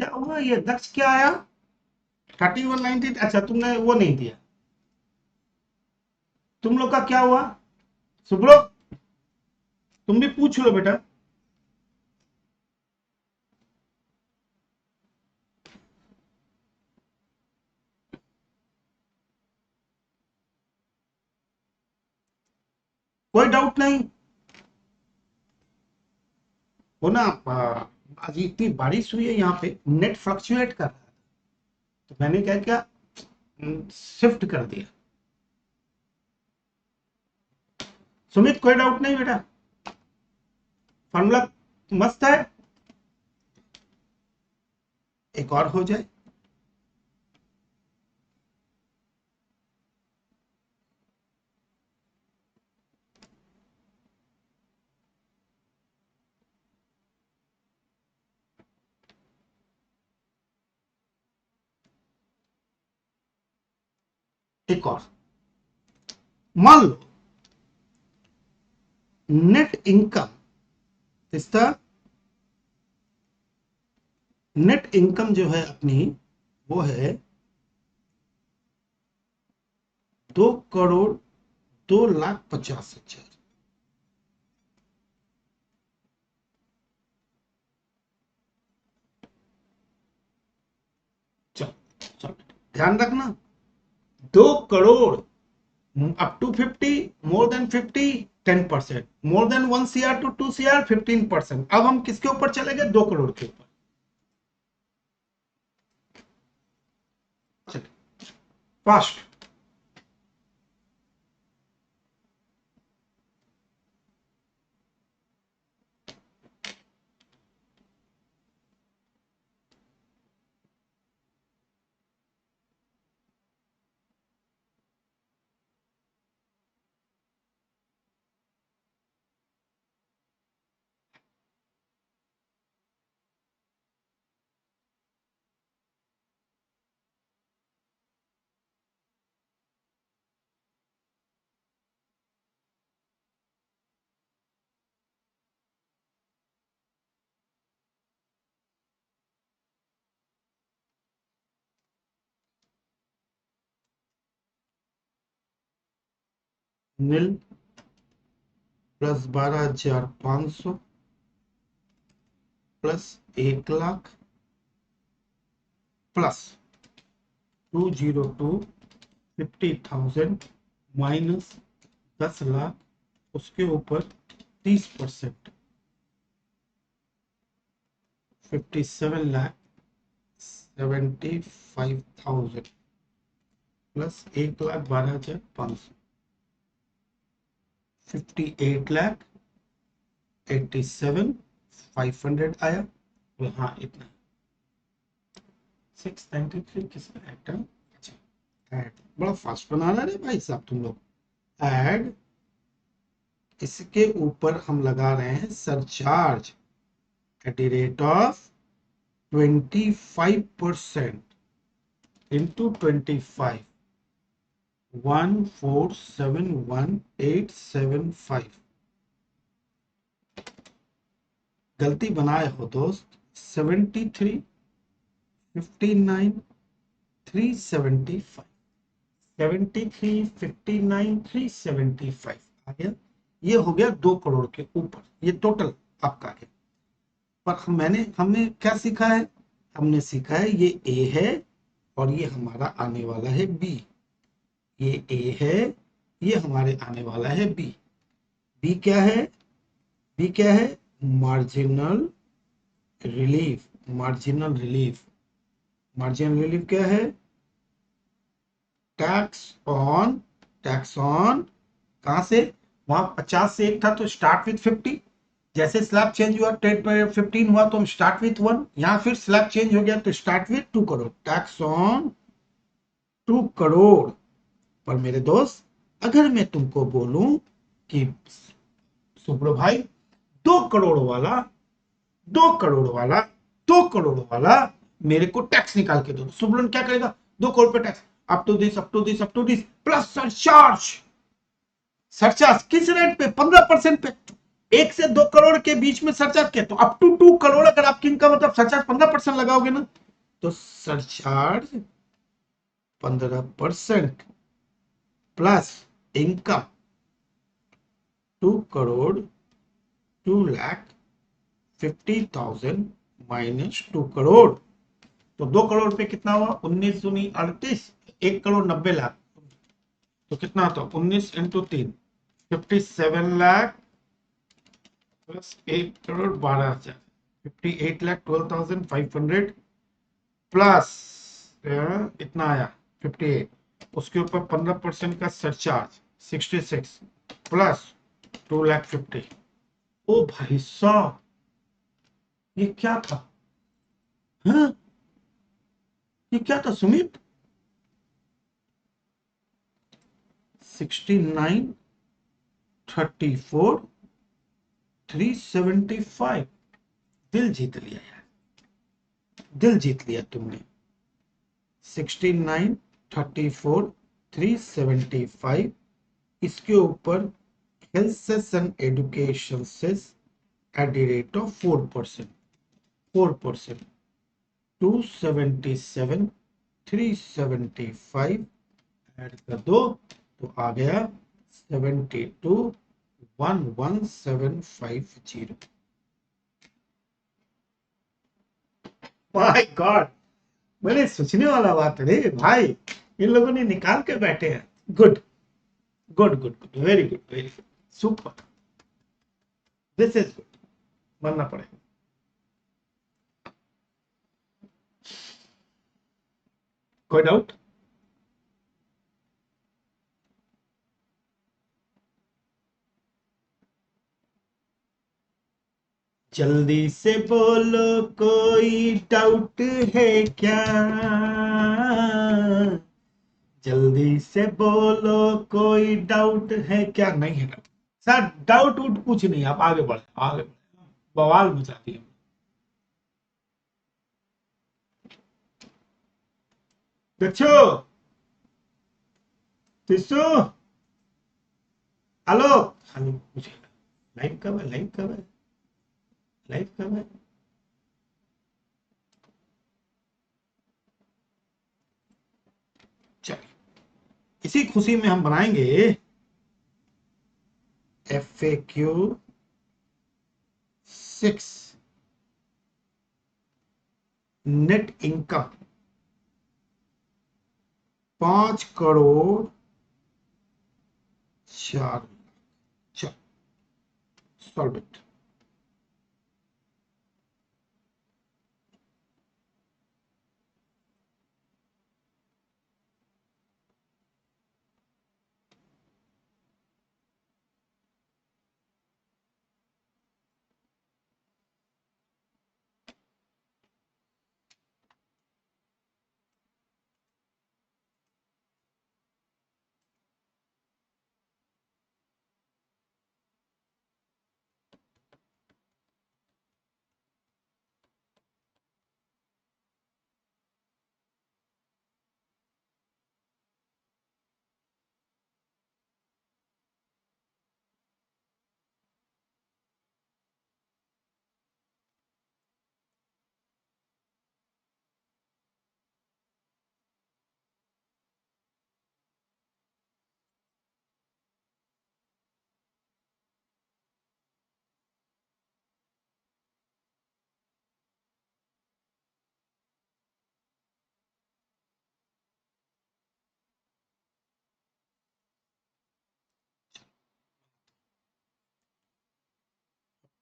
क्या हुआ, ये दक्ष क्या आया 3190। अच्छा तुमने वो नहीं दिया, तुम लोग का क्या हुआ सुब्रो, तुम भी पूछ लो बेटा। कोई डाउट नहीं हो ना। आज इतनी बारिश हुई है यहाँ पे, नेट फ्लक्चुएट कर रहा है, तो मैंने क्या किया, शिफ्ट कर दिया। सुमित कोई डाउट नहीं बेटा, फॉर्मूला मस्त है, एक और हो जाए। एक और, मान लो नेट इनकम, इसका नेट इनकम जो है अपनी, वो है 2,02,50,000। चलो चलो ध्यान रखना, 2 crore up to 50, more than 50 10%, more then 1 CR to 2 CR 15%। अब हम किसके ऊपर चले गए, 2 करोड़ के ऊपर। चलिए फास्ट, नील प्लस 12,500 प्लस 1,00,000 प्लस 2,02,50,000 माइनस 10,00,000, उसके ऊपर 30%, 57,75,000 प्लस 1,12,500, 58,87,500 आया। हाँ इतना 693 किसमें ऐड, अच्छा ऐड बड़ा फास्ट बनाना रे भाई साहब तुम लोग। ऐड, इसके ऊपर हम लगा रहे हैं surcharge at the rate of 25% into 25, 1471875। गलती बनाए हो दोस्त, 73,59,375, 73,59,375 आ गया। ये हो गया 2 करोड़ के ऊपर, ये टोटल आपका है। पर हमने क्या सीखा है, हमने सीखा है ये ए है और ये हमारा आने वाला है बी। ये ए है, ये हमारे आने वाला है बी। बी क्या है, बी क्या है, marginal relief. Marginal relief, marginal relief क्या है, टैक्स ऑन कहां से, वहां 50 से एक था तो स्टार्ट विथ 50, जैसे स्लैब चेंज हुआ 10 15 हुआ तो हम स्टार्ट विथ 1, यहां फिर स्लैब चेंज हो गया तो start with 2 crore. Tax on 2 crore. पर मेरे दोस्त, अगर मैं तुमको बोलूं कि सुब्रो भाई 2 करोड़ वाला, 2 करोड़ वाला, 2 करोड़ वाला मेरे को टैक्स निकाल के दो, सुब्रो क्या करेगा, 2 करोड़ पे tax, up to this, up to this, up to this, plus surcharge. Surcharge किस रेट पे, 15% पे। 1 से 2 करोड़ के बीच में सरचार्ज क्या, तो अप टू 2 करोड़ अगर आपकी इनकम, मतलब सरचार्ज 15% लगाओगे ना, तो surcharge 15% plus income 2 crore 2,50,000 minus 2 crore, तो 2 करोड़ पे कितना हुआ, 19 दूनी 38, 1,90,00,000, तो कितना होता, 19 × 3, 57 लाख प्लस 1,12,00,000, 58,12,500 प्लस इतना आया 58, उसके ऊपर 15% का सरचार्ज 66 प्लस 2,50,000। ओ भाई साहब, ये क्या था, हाँ? ये क्या था सुमित, 69, 34, 375, दिल जीत लिया यार, दिल जीत लिया तुमने। 69, 34, 375, इसके ऊपर health cess and education cess at the rate of 4%, 4%, 277, 375 add कर दो तो आ गया 72,11,750। माय गॉड, बड़े सोचने वाला बात है रे भाई, इन लोगों ने निकाल के बैठे हैं। Good good good good, very good, very good, super, this is good, मानना पड़ेगा। कोई डाउट? जल्दी से बोलो कोई डाउट है क्या, जल्दी से बोलो कोई डाउट है क्या, नहीं है डाउट सर, डाउट उट कुछ नहीं, आप आगे बढ़े, आगे बढ़े, बवाल मचा दिया। दक्षु, तिस्सू, हेलो, हेलो पूछे, लाइव कब है, लाइव कब है, लाइव कब है? चलिए, इसी खुशी में हम बनाएंगे FAQ 6, नेट इनकम 5,04,00,000, चलो सॉल्व इट।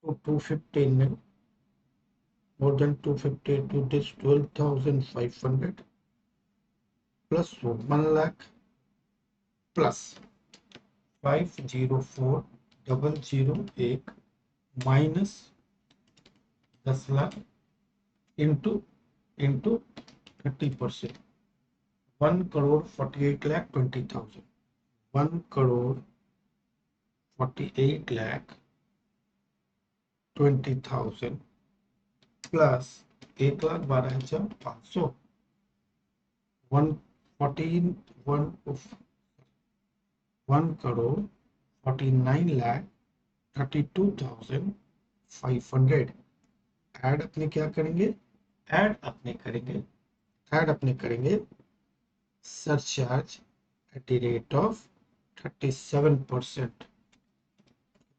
तो 215 more than 250 to this 12,500 plus 1 lakh plus 504,008 minus 10 lakh into 30%, 1,48,20,000, 1,48,20,000 plus 1,12,500, 1 crore 49 lakh 32,500 add अपने क्या करेंगे, ऐड अपने करेंगे, ऐड अपने करेंगे surcharge at the rate of 37%।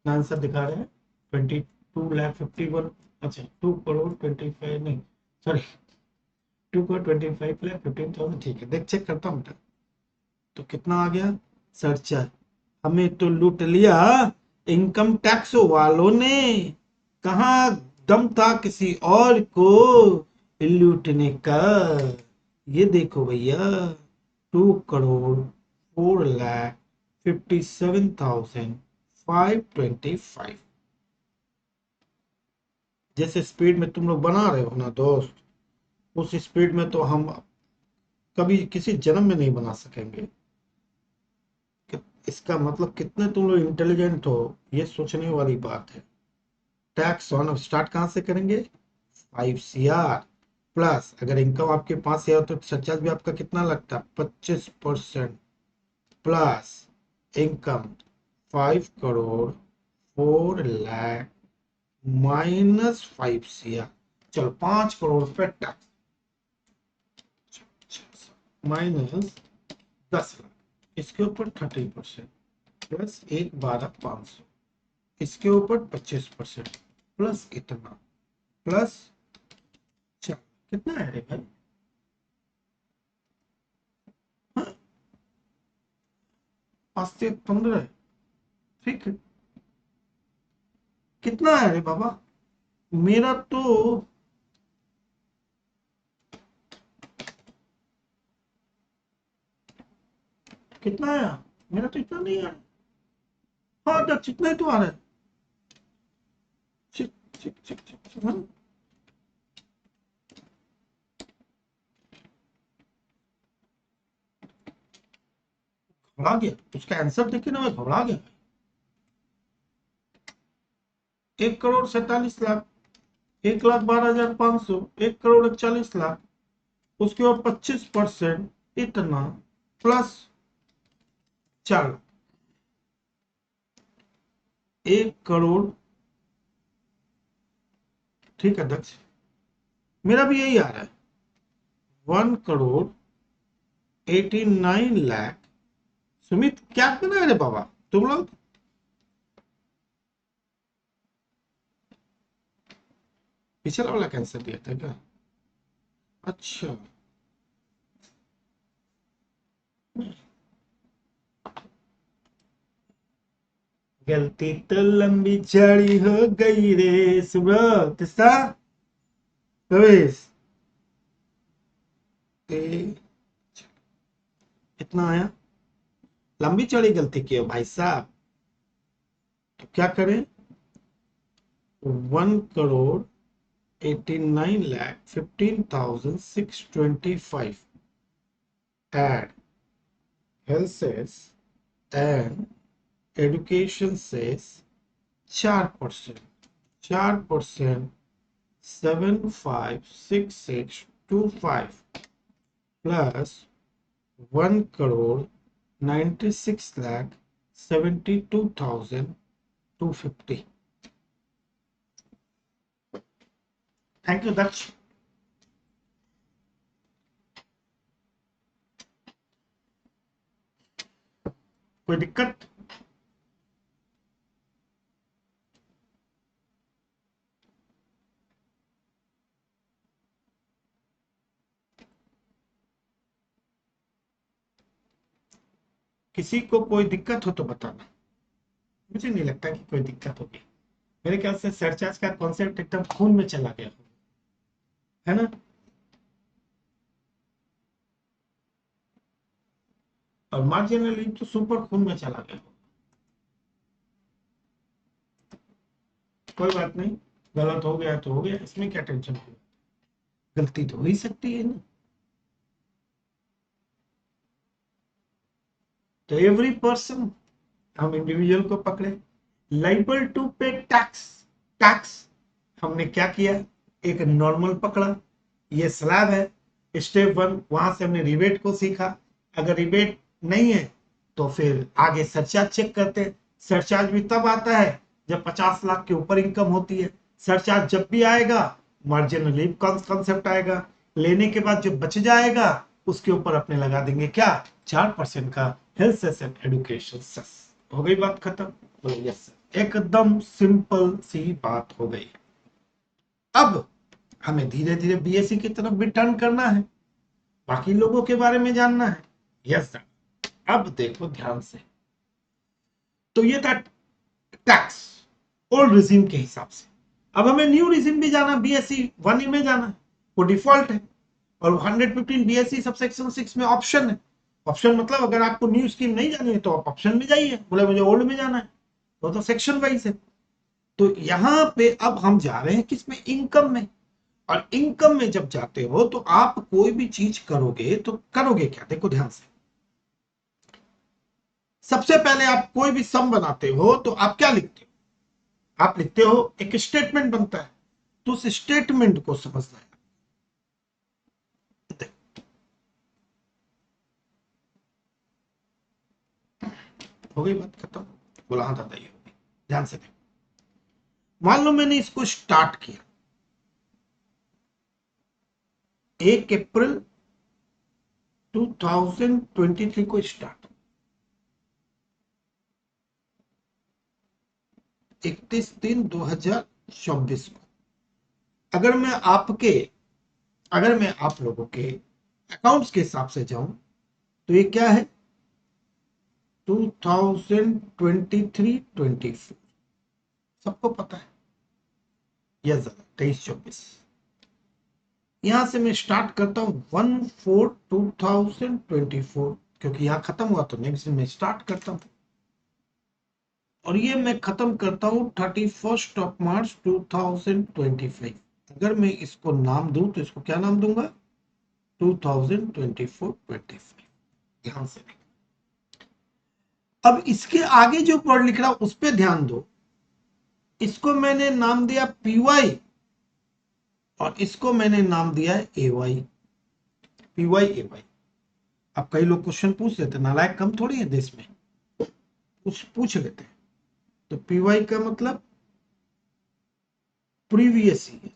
Answer दिखा रहे हैं 22,51, अच्छा 2,25,000 नहीं, सॉरी 2,25,15,000, ठीक है, देख चेक करता हूँ बेटा। तो कितना आ गया सरचार्ज, हमें तो लूट लिया इनकम टैक्स वालों ने, कहा दम था किसी और को लूटने का। ये देखो भैया 2,04,57,525। जैसे स्पीड में तुम लोग बना रहे हो ना दोस्त, उस स्पीड में तो हम कभी किसी जन्म में नहीं बना सकेंगे। इसका मतलब कितने तुम लोग इंटेलिजेंट हो, ये सोचने वाली बात है। टैक्स ऑन स्टार्ट कहां से करेंगे, 5 CR प्लस, अगर इनकम आपके 5 CR तो सरचार्ज भी आपका कितना लगता है 25% प्लस इनकम 5,04,00,000 माइनस 5 CR, चलो 5 करोड़ रुपए टैक्स माइनस 10 लाख, इसके ऊपर 30% प्लस 1,12,500, इसके ऊपर 25% प्लस इतना प्लस, चल कितना है रे भाई, हाँ, 5 से 15, ठीक है, कितना है रे बाबा, मेरा तो कितना आया, मेरा तो इतना नहीं आया, हाँ तो जितना ही तो आ रहा है, चिक चिक चिक चिक, हाँ? घबरा गया, उसका आंसर देखिए ना, मैं घबरा गया। 1,47,00,000, 1,12,500, 1,41,00,000, उसके बाद 25% इतना प्लस 4, 1 करोड़, ठीक है दक्ष, मेरा भी यही आ रहा है 1,89,00,000। सुमित क्या बना रे बाबा तुम लोग, पिछला वाला कैंसर दिया था क्या, अच्छा गलती तो लंबी चौड़ी हो गई रे सुब्रत तिस्ता रमेश, कितना आया, लंबी चौड़ी गलती की हो भाई साहब, तो क्या करें, 1,89,15,625 add health cess and education cess 4%, 4%, 756625 plus 1,96,72,250। Thank you Daksh. कोई दिक्कत, किसी को कोई दिक्कत हो तो बताना, मुझे नहीं लगता कि कोई दिक्कत होगी, मेरे ख्याल से सरचार्ज का कॉन्सेप्ट एकदम खून में चला गया है ना, और मार्जिनली तो सुपर खून में चला गया, कोई बात नहीं, गलत हो गया तो हो गया, इसमें क्या टेंशन है, गलती तो हो ही सकती है ना। तो एवरी पर्सन, हम इंडिविजुअल को पकड़े, लाइबल टू पे टैक्स, टैक्स हमने क्या किया, एक नॉर्मल पकड़ा, ये स्लैब है स्टेप 1, वहां से हमने रिबेट को सीखा, अगर रिबेट नहीं है तो फिर आगे सरचार्ज चेक करते हैं, सरचार्ज भी तब आता है जब 50 लाख के ऊपर इनकम होती है। सरचार्ज जब भी आएगा, मार्जिनल कॉन्सेप्ट आएगा, लेने के बाद जो बच जाएगा उसके ऊपर अपने लगा देंगे क्या, 4% का health cess and education cess. हो गई बात खत्म? बोले यस सर। एकदम सिंपल सी बात हो गई। अब हमें धीरे धीरे बीएससी की तरफ भी टर्न करना है, बाकी लोगों के बारे में जानना है। Yes sir. अब देखो ध्यान से, तो ये था टैक्स ओल्ड रिजिम के हिसाब से। अब हमें न्यू रिजिम भी जाना, बीएससी 1 में जाना है, वो डिफॉल्ट है। और 115 बीएससी सबसेक्शन 6 में ऑप्शन है। ऑप्शन मतलब अगर आपको न्यू स्कीम नहीं जानी है तो आप ऑप्शन में जाइए, बोले मुझे ओल्ड में जाना है, तो सेक्शन वाइज है। तो यहां पे अब हम जा रहे हैं किसमें, इनकम में। और इनकम में जब जाते हो तो आप कोई भी चीज करोगे तो करोगे क्या, देखो ध्यान से। सबसे पहले आप कोई भी सम बनाते हो तो आप क्या लिखते हो, आप लिखते हो, एक स्टेटमेंट बनता है, तो उस स्टेटमेंट को समझना है। हो गई बात खत्म? बोला हाँ दादा, ये हो गई। ध्यान से देखो, मान लो मैंने इसको स्टार्ट किया 1 अप्रैल 2023 को स्टार्ट, 31/3/2024 को। अगर मैं आप लोगों के अकाउंट्स के हिसाब से जाऊं तो ये क्या है, 2023-24, सबको पता है। यस 23-24। यहां से मैं स्टार्ट करता हूं 1/4/2024, क्योंकि यहां खत्म हुआ तो नेक्स्ट में स्टार्ट करता हूं। और ये मैं खत्म करता हूं 31 मार्च 2025। अगर मैं इसको नाम दूं तो इसको क्या नाम दूंगा, 2024-25। ध्यान से। अब इसके आगे जो वर्ड लिख रहा हूं उस पर ध्यान दो। इसको मैंने नाम दिया पीवाई और इसको मैंने नाम दिया है एवाई, पीवाई एवाई। अब कई लोग क्वेश्चन पूछ लेते, नालायक कम थोड़ी है देश में, पूछ लेते हैं। तो पीवाई का मतलब प्रीवियस ईयर,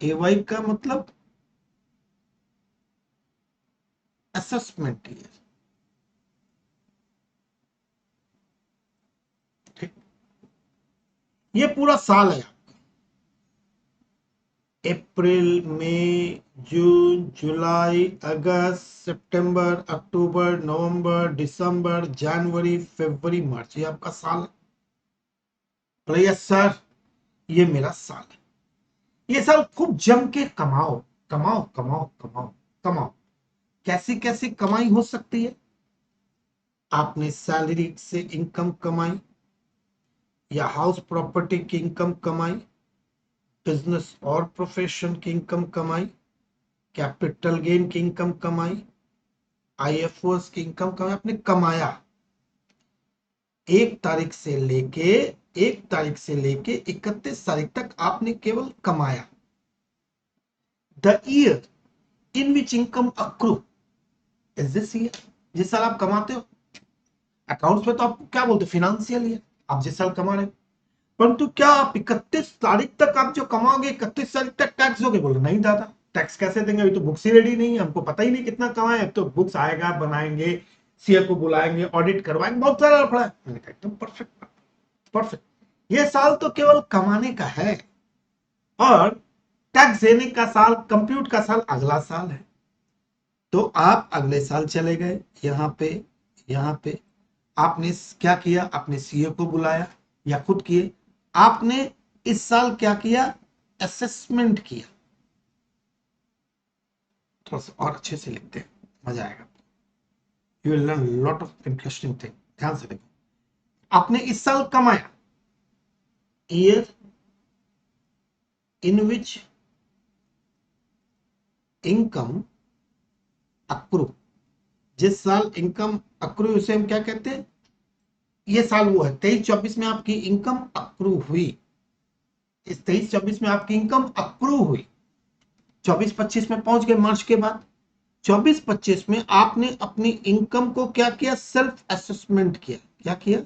एवाई का मतलब असेसमेंट ईयर। ठीक, ये पूरा साल है। अप्रैल, मई, जून, जुलाई, अगस्त, सितंबर, अक्टूबर, नवंबर, दिसंबर, जनवरी, फरवरी, मार्च, ये आपका साल है। बोले यस सर, ये मेरा साल है। ये साल खूब जम के कमाओ, कमाओ कमाओ कमाओ कमाओ। कैसी कैसी कमाई हो सकती है, आपने सैलरी से इनकम कमाई, या हाउस प्रॉपर्टी की इनकम कमाई, बिजनेस और प्रोफेशन की इनकम कमाई, कैपिटल गेन की इनकम कमाई, आईएफओएस की इनकम कमाई, आपने कमाया। 1 तारीख से लेके 31 तारीख तक आपने केवल कमाया। The year in which income accrue is this year, जिस साल आप कमाते हो। अकाउंट्स में तो आप क्या बोलते, फिनेंशियल ईयर, आप जिस साल कमा रहे हो। परंतु क्या आप 31 तारीख तक आप जो कमाओगे 31 तारीख तक टैक्स दोगे, बोले नहीं दादा, टैक्स कैसे देंगे, अभी तो बुक्स ही रेडी नहीं है, हमको पता ही नहीं कितना कमाए। अब तो बुक्स आएगा, बनाएंगे, सीए को बुलाएंगे, ऑडिट करवाएंगे, बहुत सारा लफड़ा है। मैंने कहा एकदम परफेक्ट, परफेक्ट। ये साल तो केवल कमाने का है, और टैक्स देने का साल, कंप्यूट का साल अगला साल है। तो आप अगले साल चले गए, यहाँ पे आपने क्या किया, आपने सीए को बुलाया या खुद किए। आपने इस साल क्या किया, असेसमेंट किया। थोड़ा सा और अच्छे से लिखते हैं, मजा आएगा। You will learn lot of interesting thing. ध्यान से देखो, आपने इस साल कमाया, year in which income accrue, जिस साल इनकम अक्रू, उसे हम क्या कहते हैं, ये साल वो है 23-24 में आपकी इनकम अक्रू हुई। इस 23-24 में आपकी इनकम अक्रू हुई, 24-25 में पहुंच गए मार्च के बाद। 24-25 में आपने अपनी इनकम को क्या किया, सेल्फ असेसमेंट किया। क्या किया,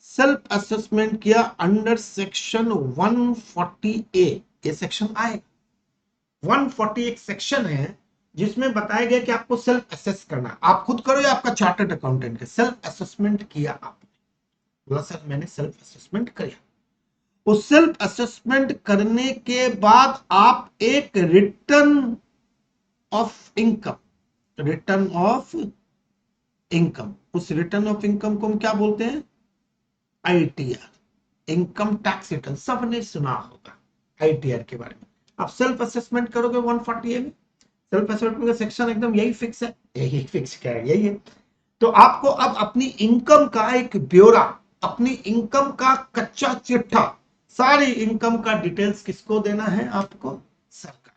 सेल्फ असेसमेंट किया अंडर सेक्शन 140A, ये सेक्शन आएगा। 140 एक सेक्शन है जिसमें बताया गया कि आपको सेल्फ असेस करना है। आप खुद करो या आपका चार्टर्ड अकाउंटेंट के सेल्फ असेसमेंट किया आपने, बोला सर मैंने सेल्फ असेसमेंट किया। उस सेल्फ असेसमेंट करने के बाद आप एक return of income, return of income, उस रिटर्न ऑफ इनकम को हम क्या बोलते हैं, आईटीआर, इनकम टैक्स रिटर्न। सबने सुना होगा आईटीआर के बारे में। आप सेल्फ असेसमेंट करोगे 140A में, सेल्फ असेसमेंट का सेक्शन एकदम यही फिक्स है, यही फिक्स क्या है, यही है। तो आपको अब अपनी इनकम का एक ब्यौरा, अपनी इनकम का कच्चा चिट्ठा, सारी इनकम का डिटेल्स किसको देना है, आपको सरकार,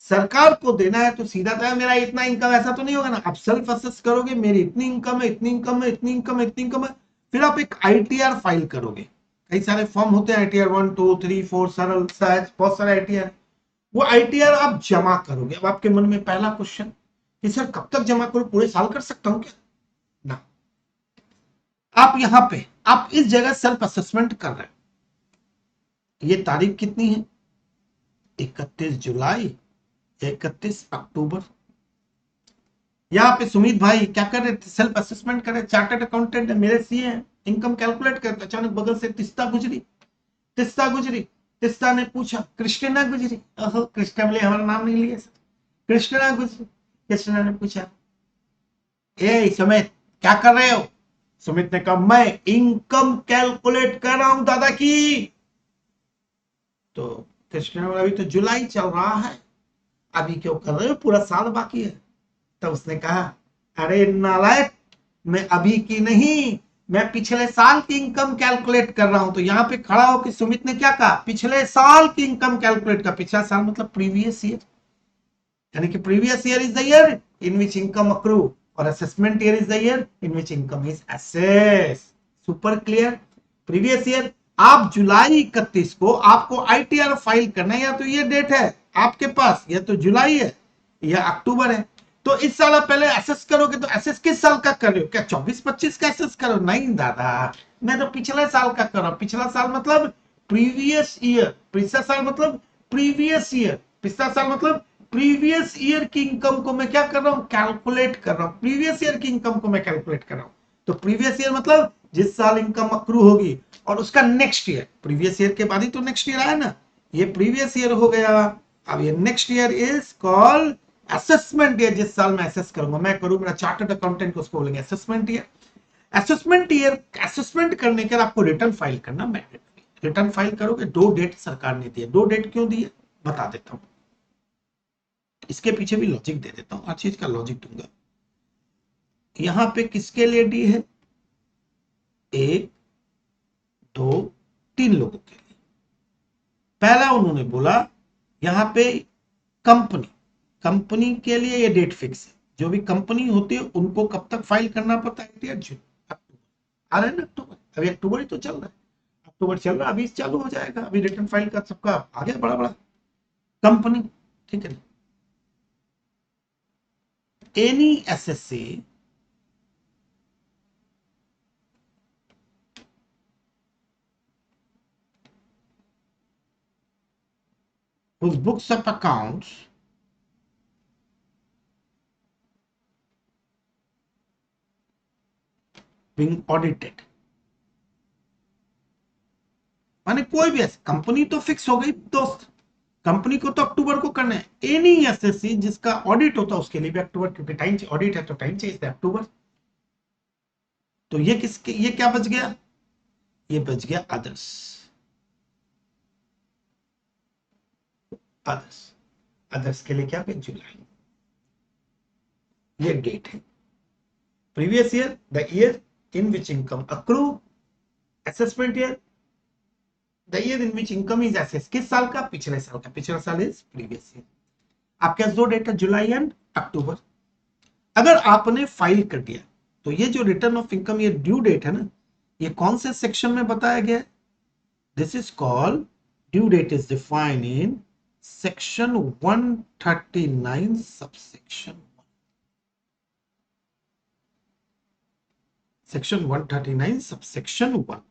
सरकार को देना है। तो सीधा था मेरा इतना इनकम, ऐसा तो नहीं होगा ना। आप सेल्फ असेस करोगे मेरी इतनी इनकम है, इतनी इनकम है, इतनी इनकम है, इतनी इनकम है। फिर आप एक आईटीआर फाइल करोगे। कई सारे फॉर्म होते हैं, आईटीआर 1 2 3 4, सरल, सहज, बहुत सारे आईटीआर। वो आईटीआर आप जमा करोगे। अब आपके मन में पहला क्वेश्चन कि सर कब तक जमा करूं, पूरे साल कर सकता हूं क्या? ना, आप यहां पे आप इस जगह सेल्फ असेसमेंट कर रहे हैं। ये तारीख कितनी है, 31 जुलाई, 31 अक्टूबर। यहाँ पे सुमित भाई क्या कर रहे थे, सेल्फ असेसमेंट कर रहे, चार्टर्ड अकाउंटेंट है, मेरे सीए हैं, इनकम कैलकुलेट करते। अचानक बगल से तिस्ता गुजरी, तिस्ता गुजरी, तिस्ता ने पूछा कृष्णा गुजरी, ओहो कृष्णा बोले हमारा नाम नहीं लिया सर, कृष्णा गुजरी। कृष्णा ने पूछा ए सुमित क्या कर रहे हो? सुमित ने कहा मैं इनकम कैलकुलेट कर रहा हूं दादा की। तो कृष्णा बोला अभी तो जुलाई चल रहा है, अभी क्यों कर रहे हो, पूरा साल बाकी है। तो उसने कहा अरे नालायक, मैं अभी की नहीं, मैं पिछले साल की इनकम कैलकुलेट कर रहा हूं। तो यहां पे खड़ा होकर सुमित ने क्या कहा, पिछले साल की इनकम कैलकुलेट का, पिछला साल मतलब प्रीवियस ईयर, यानी कि previous year is the year in which income accrue, और assessment year is the year in which income is assess. Super clear. Previous year, आप जुलाई 31 को आपको आईटीआर फाइल करना है, या तो ये डेट है आपके पास, या तो जुलाई है या अक्टूबर है। तो इस साल आप पहले असेस करोगे, तो असेस किस साल का कर रहे हो, क्या 24-25 का असेस करो? नहीं दादा, मैं तो पिछले साल का कर रहा हूं। पिछला साल मतलब प्रीवियस ईयर, पिछला साल मतलब प्रीवियस ईयर, पिछला साल मतलब प्रीवियस ईयर की इनकम को मैं क्या कर रहा हूं, कैलकुलेट कर रहा हूं। प्रीवियस ईयर की इनकम को मैं कैलकुलेट कर रहा हूं। तो प्रीवियस ईयर मतलब जिस साल इनकम अक्रू होगी, और उसका नेक्स्ट ईयर, प्रीवियस ईयर के बाद ही तो नेक्स्ट ईयर आया ना, ये प्रीवियस ईयर हो गया। अब ये next year is called assessment year, जिस साल मैं असेस करूंगा, मैं करूं, मेरा चार्टर्ड अकाउंटेंट को उसको बोलेंगे assessment year. Assessment year, assessment करने के बाद आपको रिटर्न फाइल करना मैंडेटरी। रिटर्न फाइल करोगे, 2 डेट सरकार ने दी है। 2 डेट क्यों दी है बता देता हूं, इसके पीछे भी लॉजिक दे देता हूं, हर चीज का लॉजिक दूंगा। यहां पे किसके लिए दी है, 1 2 3 लोगों के लिए। पहला उन्होंने बोला यहां पे कंपनी, कंपनी के लिए ये डेट फिक्स है। जो भी कंपनी होती है उनको कब तक फाइल करना पड़ता है, अक्टूबर। आ रहा है ना अक्टूबर, अभी अक्टूबर ही तो चल रहा है, अक्टूबर चल रहा है, अभी चालू हो जाएगा, अभी रिटर्न फाइल का सबका आ गया बड़ा बड़ा। कंपनी, ठीक है, any SSC whose books of accounts being audited, माने कोई भी ऐसे, कंपनी तो फिक्स हो गई दोस्त, कंपनी को तो अक्टूबर को करना है। एनी एसएससी जिसका ऑडिट होता है उसके लिए भी अक्टूबर, क्योंकि टाइम ऑडिट है तो टाइम चाहिए अक्टूबर। तो ये किसके, ये क्या बच गया, ये बच गया अदर्स, अदर्स, अदर्स के लिए क्या पे जुलाई, ये डेट है। Previous year the year in which income accrue, assessment year the year in which income is assess, किस साल का, पिछले साल का, पिछला साल इज प्रीवियस ईयर। आपके पास 2 डेट है, जुलाई एंड अक्टूबर। अगर आपने फाइल कर दिया तो ये जो रिटर्न ऑफ इनकम, ये ड्यू डेट है ना, ये कौन से सेक्शन में बताया गया है, this is called due date is defined in section 139 subsection 1। Section 139 subsection 1,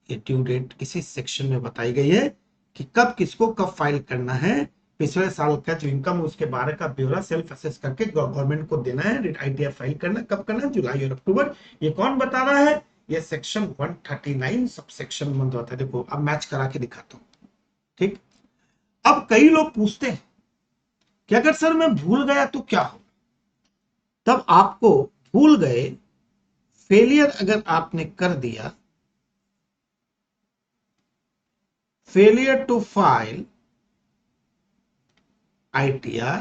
ये ड्यू डेट इसी सेक्शन में बताई गई है कि कब किसको कब फाइल करना है। पिछले साल का जो इनकम उसके बारे का ब्यौरा सेल्फ असेस करके गवर्नमेंट को देना है। आईटीआर फाइल करना कब करना है, जुलाई और अक्टूबर। ये कौन बता रहा है, ये सेक्शन 139 सबसेक्शन 1 बताता है। देखो अब मैच करा के दिखाता हूं। ठीक, अब कई लोग पूछते हैं कि अगर सर मैं भूल गया तो क्या हो। तब आपको भूल गए, फेलियर अगर आपने कर दिया, failure to file ITR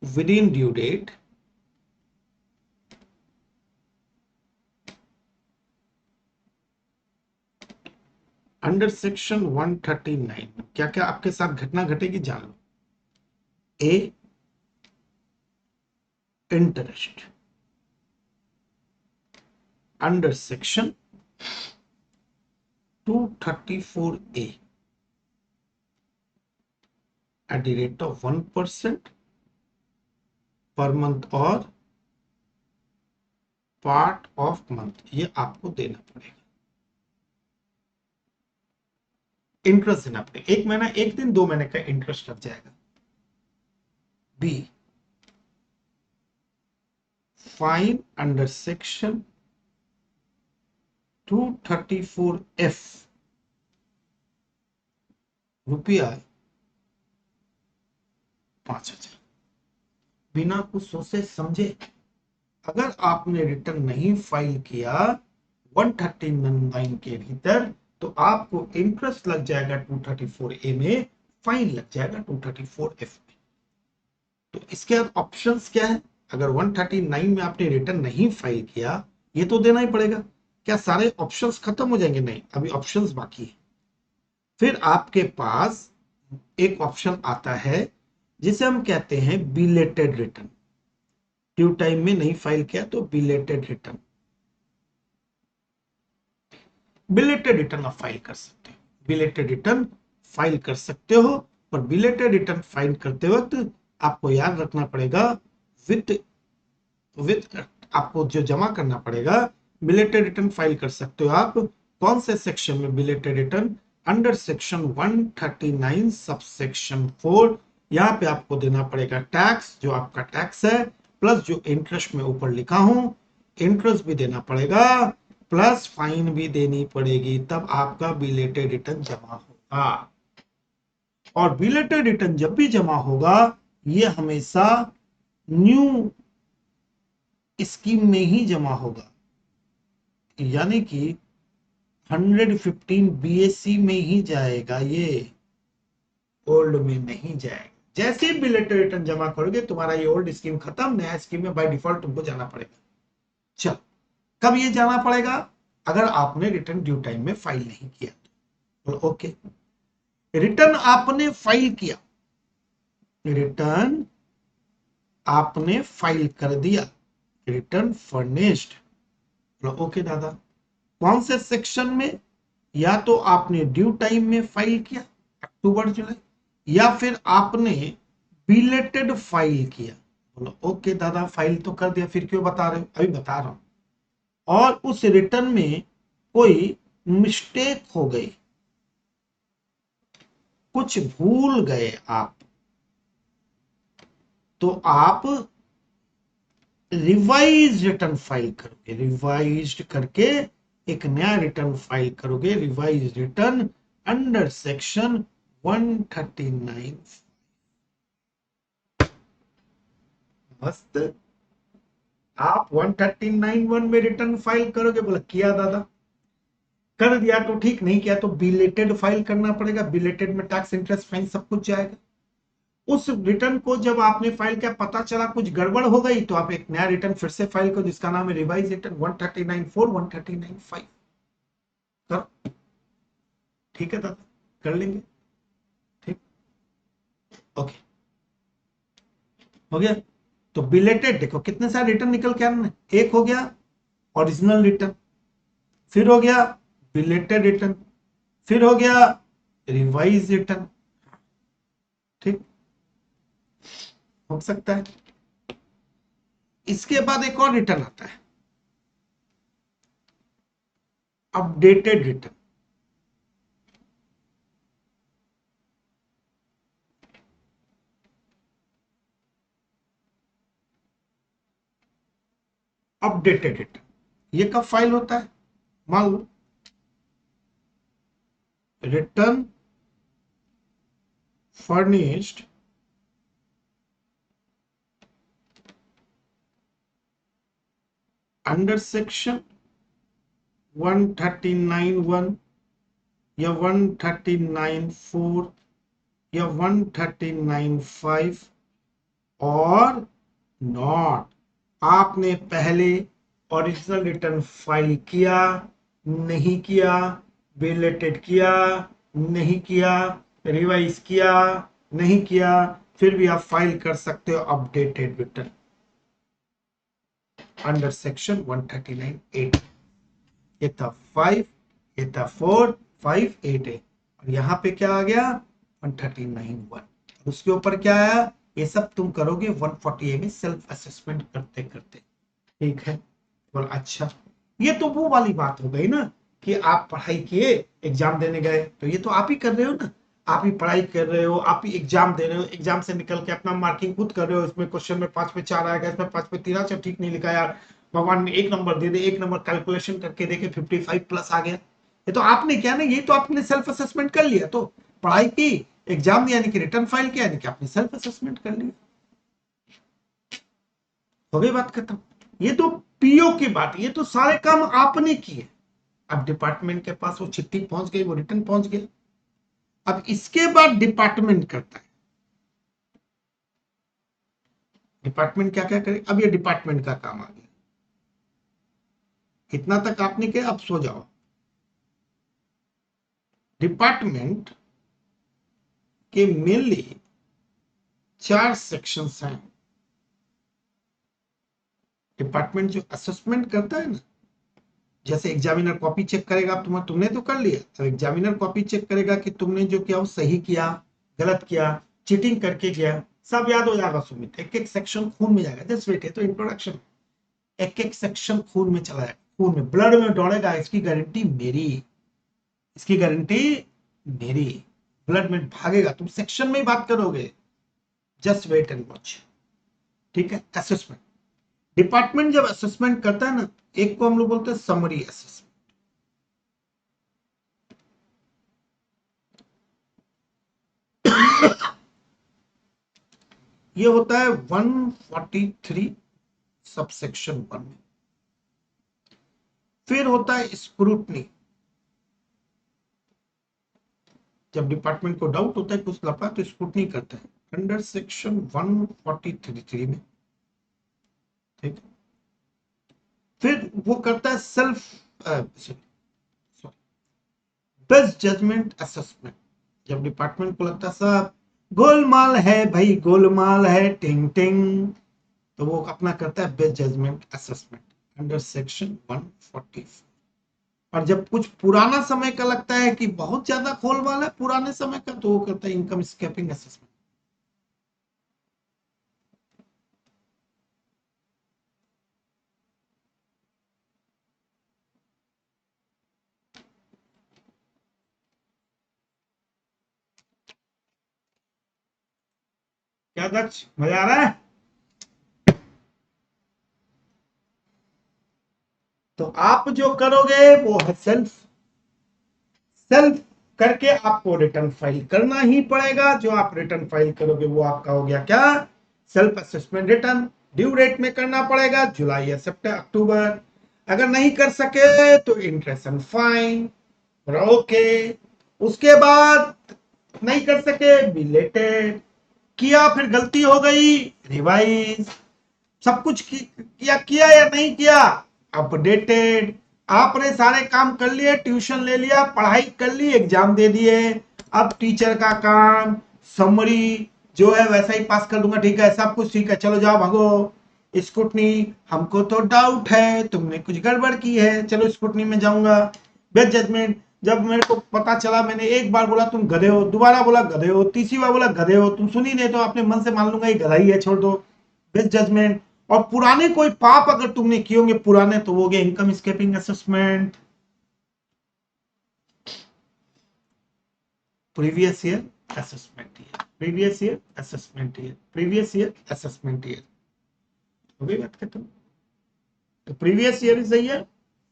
within due date under section 139 क्या क्या आपके साथ घटना घटेगी जान लो। A, interest under section 234A at the rate of 1% per month और पार्ट ऑफ मंथ, ये आपको देना पड़ेगा। इंटरेस्ट देना पड़ेगा, 1 महीना 1 दिन 2 महीने का इंटरेस्ट लग जाएगा। B, fine under section 234F रुपया 5,000। बिना कुछ सोचे समझे अगर आपने रिटर्न नहीं फाइल किया 139 के भीतर तो आपको इंटरेस्ट लग जाएगा 234A में, फाइन लग जाएगा 234F में। तो इसके बाद ऑप्शंस क्या है, अगर 139 में आपने रिटर्न नहीं फाइल किया ये तो देना ही पड़ेगा। क्या सारे ऑप्शंस खत्म हो जाएंगे? नहीं, अभी ऑप्शंस बाकी है। फिर आपके पास एक ऑप्शन आता है जिसे हम कहते हैं बिलेटेड रिटर्न। ड्यू टाइम में नहीं फाइल किया तो बिलेटेड रिटर्न, बिलेटेड रिटर्न आप फाइल कर सकते हो। बिलेटेड रिटर्न फाइल कर सकते हो, पर बिलेटेड रिटर्न फाइल करते वक्त आपको याद रखना पड़ेगा विद आपको जो जमा करना पड़ेगा। बिलेटेड रिटर्न फाइल कर सकते हो आप कौन से सेक्शन में, belated return under section 139 subsection 4। यहां पे आपको देना पड़ेगा टैक्स, जो आपका टैक्स है, प्लस जो इंटरेस्ट में ऊपर लिखा हूं इंटरेस्ट भी देना पड़ेगा, प्लस फाइन भी देनी पड़ेगी, तब आपका बिलेटेड रिटर्न जमा होगा। और बिलेटेड रिटर्न जब भी जमा होगा ये हमेशा न्यू स्कीम में ही जमा होगा, यानी कि 115 BSC में ही जाएगा, ये ओल्ड में नहीं जाएगा। जैसे ही बिलेटेड रिटर्न जमा करोगे तुम्हारा ये ओल्ड स्कीम खत्म, नया स्कीम में बाय डिफॉल्ट तुमको जाना पड़ेगा। चल, कब ये जाना पड़ेगा, अगर आपने रिटर्न ड्यू टाइम में फाइल नहीं किया तो ओके। रिटर्न आपने फाइल किया, रिटर्न आपने फाइल कर दिया, रिटर्न फर्निश्ड, ओके दादा। कौन से सेक्शन में, या तो आपने ड्यू टाइम में फाइल किया अक्टूबर जुलाई, या फिर आपने बिलेटेड फाइल किया। बोलो ओके दादा फाइल तो कर दिया, फिर क्यों बता रहे हो, अभी बता रहा हूं। और उस रिटर्न में कोई मिस्टेक हो गई, कुछ भूल गए आप, तो आप रिवाइज रिटर्न फाइल करोगे, रिवाइज्ड करके एक नया रिटर्न फाइल करोगे, रिवाइज रिटर्न अंडर सेक्शन 139। मस्त, आप 139(1) में रिटर्न फाइल करोगे। बोला किया दादा, कर दिया तो ठीक, नहीं किया तो बिलेटेड फाइल करना पड़ेगा। बिलेटेड में टैक्स इंटरेस्ट फाइन सब कुछ जाएगा। उस रिटर्न को जब आपने फाइल किया पता चला कुछ गड़बड़ हो गई तो आप एक नया रिटर्न फिर से फाइल करो जिसका नाम है रिवाइज रिटर्न 139(4), 139(5) करो। ठीक है दादा, कर लेंगे। ठीक, ओके, हो गया। तो बिलेटेड देखो कितने सारे रिटर्न निकल के आने, एक हो गया ओरिजिनल रिटर्न, फिर हो गया बिलेटेड रिटर्न, फिर हो गया रिवाइज रिटर्न। ठीक, हो सकता है। इसके बाद एक और रिटर्न आता है, अपडेटेड रिटर्न। अपडेटेड रिटर्न ये कब फाइल होता है? मान लो रिटर्न फर्निश्ड अंडर सेक्शन 139(1) या 139(4) या 139(5) और नॉट, आपने पहले ओरिजिनल रिटर्न फाइल किया नहीं किया, बिलेटेड किया नहीं किया, रिवाइज किया नहीं किया, फिर भी आप फाइल कर सकते हो अपडेटेड रिटर्न अंडर सेक्शन 139(8). ये था 5, ये था 4, 5, 8 है, और यहां पे क्या आ गया 139(1). उसके ऊपर क्या आया, ये सब तुम करोगे 140A में सेल्फ असेसमेंट करते करते। ठीक है, बोल अच्छा, ये तो वो वाली बात हो गई ना कि आप पढ़ाई किए, एग्जाम देने गए, तो ये तो आप ही कर रहे हो ना, आप ही पढ़ाई कर रहे हो, आप ही एग्जाम दे रहे हो, एग्जाम से निकल के अपना मार्किंग खुद कर रहे हो। इसमें क्वेश्चन में 5 पे 4 आएगा, इसमें 5 पे 13, अच्छा ठीक नहीं लिखा यार, भगवान ने 1 नंबर दे दे, 1 नंबर कैलकुलेशन करके देखे 55 प्लस आ गया। ये तो आपने क्या ना, ये तो आपने सेल्फ असेसमेंट कर लिया। तो पढ़ाई की, एग्जाम दिया, यानी कि रिटर्न फाइल किया, यानी कि आपने सेल्फ असेसमेंट कर लिया, हो गई बात खत्म। ये तो पीओ की बात, ये तो सारे काम आपने किए। अब डिपार्टमेंट के पास वो चिट्ठी पहुंच गई, वो रिटर्न पहुंच गया। अब इसके बाद डिपार्टमेंट करता है, डिपार्टमेंट क्या क्या करे, अब ये डिपार्टमेंट का काम आ गया। इतना तक आपने किया, अब सो जाओ। डिपार्टमेंट के मेनली 4 सेक्शंस हैं। डिपार्टमेंट जो असेसमेंट करता है ना, जैसे एग्जामिनर कॉपी चेक करेगा, तुमने तो कर लिया, तो एग्जामिनर कॉपी चेक करेगा कि तुमने जो किया वो सही किया, गलत किया, चीटिंग करके किया, सब याद हो जाएगा सुमित, एक एक सेक्शन खून में जाएगा। जस्ट वेट, है तो इंट्रोडक्शन, एक एक सेक्शन खून में चला जाएगा, खून में, ब्लड में दौड़ेगा, इसकी गारंटी मेरी, इसकी गारंटी मेरी, ब्लड में भागेगा, तुम सेक्शन में ही बात करोगे। Just wait and watch. ठीक है, असेसमेंट, डिपार्टमेंट जब असेसमेंट करता है ना, एक को हम लोग बोलते हैं समरी असेसमेंट। ये होता है 143 सबसेक्शन 1 में। फिर होता है स्क्रूटनी, जब डिपार्टमेंट को डाउट होता है कुछ लफड़ा तो स्क्रूटनी करता है अंडर सेक्शन 143 में। ठीक, फिर वो करता है सेल्फ बेस्ट जजमेंट असेसमेंट। जब डिपार्टमेंट को लगता है सब गोलमाल है भाई, गोलमाल है, टिंग टिंग, तो वो अपना करता है best judgement assessment under section 144। और जब कुछ पुराना समय का लगता है कि बहुत ज्यादा गोलमाल है पुराने समय का, तो वो करता है इनकम स्केपिंग असेसमेंट। क्या दक्ष, मजा आ रहा है? तो आप जो करोगे वो है सेल्फ, सेल्फ करके आपको रिटर्न फाइल करना ही पड़ेगा। जो आप रिटर्न फाइल करोगे वो आपका हो गया क्या, self assessment return. Due date में करना पड़ेगा, जुलाई या सितंबर अक्टूबर। अगर नहीं कर सके तो इंटरेस्ट एंड फाइन, ओके। उसके बाद नहीं कर सके, बिलेटेड, किया फिर गलती हो गई, रिवाइज, सब कुछ किया किया या नहीं किया, अपडेटेड। आपने सारे काम कर लिए, ट्यूशन ले लिया, पढ़ाई कर ली, एग्जाम दे दिए। अब टीचर का काम समरी जो है वैसा ही पास कर दूंगा, ठीक है, सब कुछ ठीक है, चलो जाओ भागो। स्कूटनी, हमको तो डाउट है तुमने कुछ गड़बड़ की है, चलो स्कूटनी में जाऊंगा। बेस्ट जजमेंट, जब मेरे को पता चला, मैंने एक बार बोला तुम गधे हो, दोबारा बोला गधे हो, तीसरी बार बोला गधे हो, तुम सुनी नहीं तो अपने मन से मान लूंगा ये गधा ही है, छोड़ दो। बेस्ट जजमेंट, और पुराने कोई पाप अगर तुमने किए होंगे पुराने, तो वो हो गया income escaping assessment, previous year assessment year, previous year assessment year, previous year assessment year. हो गई बात खत्म। तो previous year is the year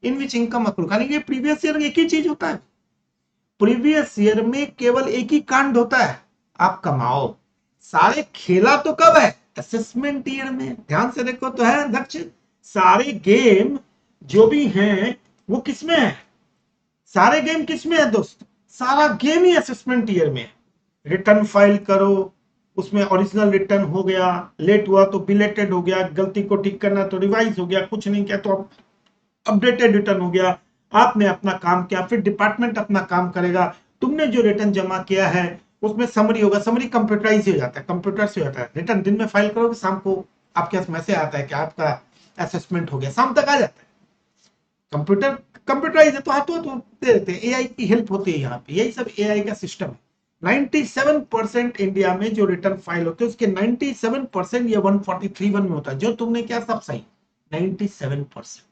in which income accrue, यानी ये प्रीवियस ईयर एक ही चीज होता है। प्रीवियस ईयर में केवल एक ही कांड होता है, आप कमाओ। सारे खेला तो कब है? असेसमेंट ईयर में। ध्यान से देखो तो है अध्यक्ष, सारे गेम जो भी हैं वो किसमें है? सारे गेम किसमें है दोस्त? सारा गेम ही असेसमेंट ईयर में। रिटर्न फाइल करो, उसमें ओरिजिनल रिटर्न हो गया, लेट हुआ तो बिलेटेड हो गया, गलती को ठीक करना तो रिवाइज हो गया, कुछ नहीं किया तो अपडेटेड रिटर्न हो गया। आपने अपना काम किया, फिर डिपार्टमेंट अपना काम करेगा। तुमने जो रिटर्न जमा किया है उसमें समरी होगा, समरी कंप्यूटराइज हो जाता है, कंप्यूटर से होता है। रिटर्न दिन में फाइल करोगे, शाम को आपके पास मैसेज आता है कि आपका असेसमेंट हो गया, शाम तक आ जाता है। कंप्यूटर कंप्यूटराइज है तो हाथों हाथ दे देते हैं, एआई की हेल्प होती है यहाँ पे। यही सब एआई का सिस्टम है। 97% इंडिया में जो रिटर्न फाइल होते हैं उसके 97% या 143(1) में होता है। जो तुमने किया सब सही, 97%।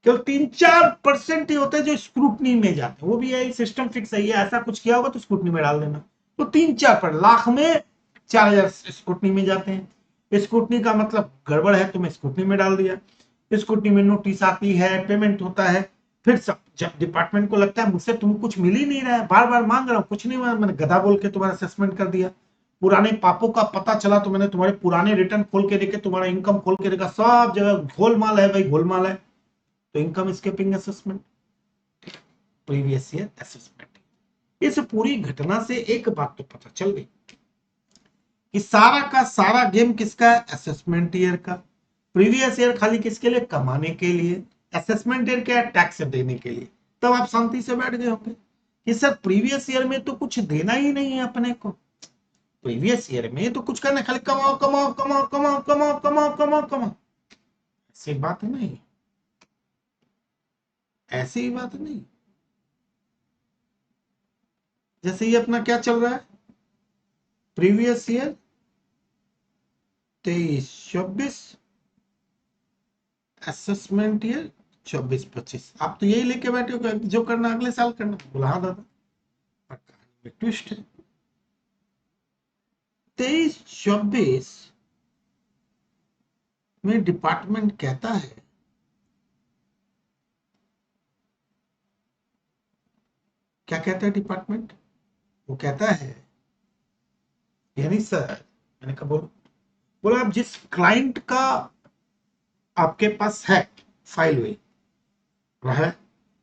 केवल 3-4% ही होते हैं जो स्क्रूटनी में जाते हैं, वो भी यही सिस्टम फिक्स है, ऐसा कुछ किया होगा तो स्क्रूटनी में डाल देना। तो 3-4 लाख में 4,000 स्क्रूटनी में जाते हैं। स्क्रूटनी का मतलब गड़बड़ है, तुम्हें स्क्रूटनी में डाल दिया। स्क्रूटनी में नोटिस आती है, पेमेंट होता है, फिर सब जब डिपार्टमेंट को लगता है मुझसे तुम कुछ मिल ही नहीं रहा है, बार बार मांग रहा हूँ, कुछ नहीं हुआ, मैंने गधा बोल के तुम्हारा असेसमेंट कर दिया। पुराने पापों का पता चला तो मैंने तुम्हारे पुराने रिटर्न खोल के देखे, तुम्हारा इनकम खोल के देखा, सब जगह गोलमाल है भाई, गोलमाल है। तो income escaping assessment, previous year assessment. इस पूरी घटना से एक बात तो पता चल गई कि सारा का सारा गेम किसका है? असेसमेंट ईयर का। प्रीवियस ईयर खाली किसके लिए? कमाने के लिए। असेसमेंट ईयर क्या है? टैक्स देने के लिए। तब आप शांति से बैठ गए होंगे कि सर प्रीवियस ईयर में तो कुछ देना ही नहीं है अपने को, प्रीवियस ईयर में तो कुछ करना, खाली कमाओ कमाओ कमाओ कमाओ कमाओ कमाओ कमाओ कमाओ। ऐसी बात नहीं, ऐसी ही बात नहीं। जैसे ये अपना क्या चल रहा है, प्रीवियस ईयर 23-24, असेसमेंट ईयर 24-25। आप तो यही लेके बैठे हो जो करना अगले साल करना। बोला हाँ दादा, पर कहानी में ट्विस्ट है। 23-24 में डिपार्टमेंट कहता है, क्या कहता है डिपार्टमेंट? वो कहता है, यानी सर, मैंने कहा बोलो। बोला आप जिस क्लाइंट का आपके पास है फाइल हुई रहा है,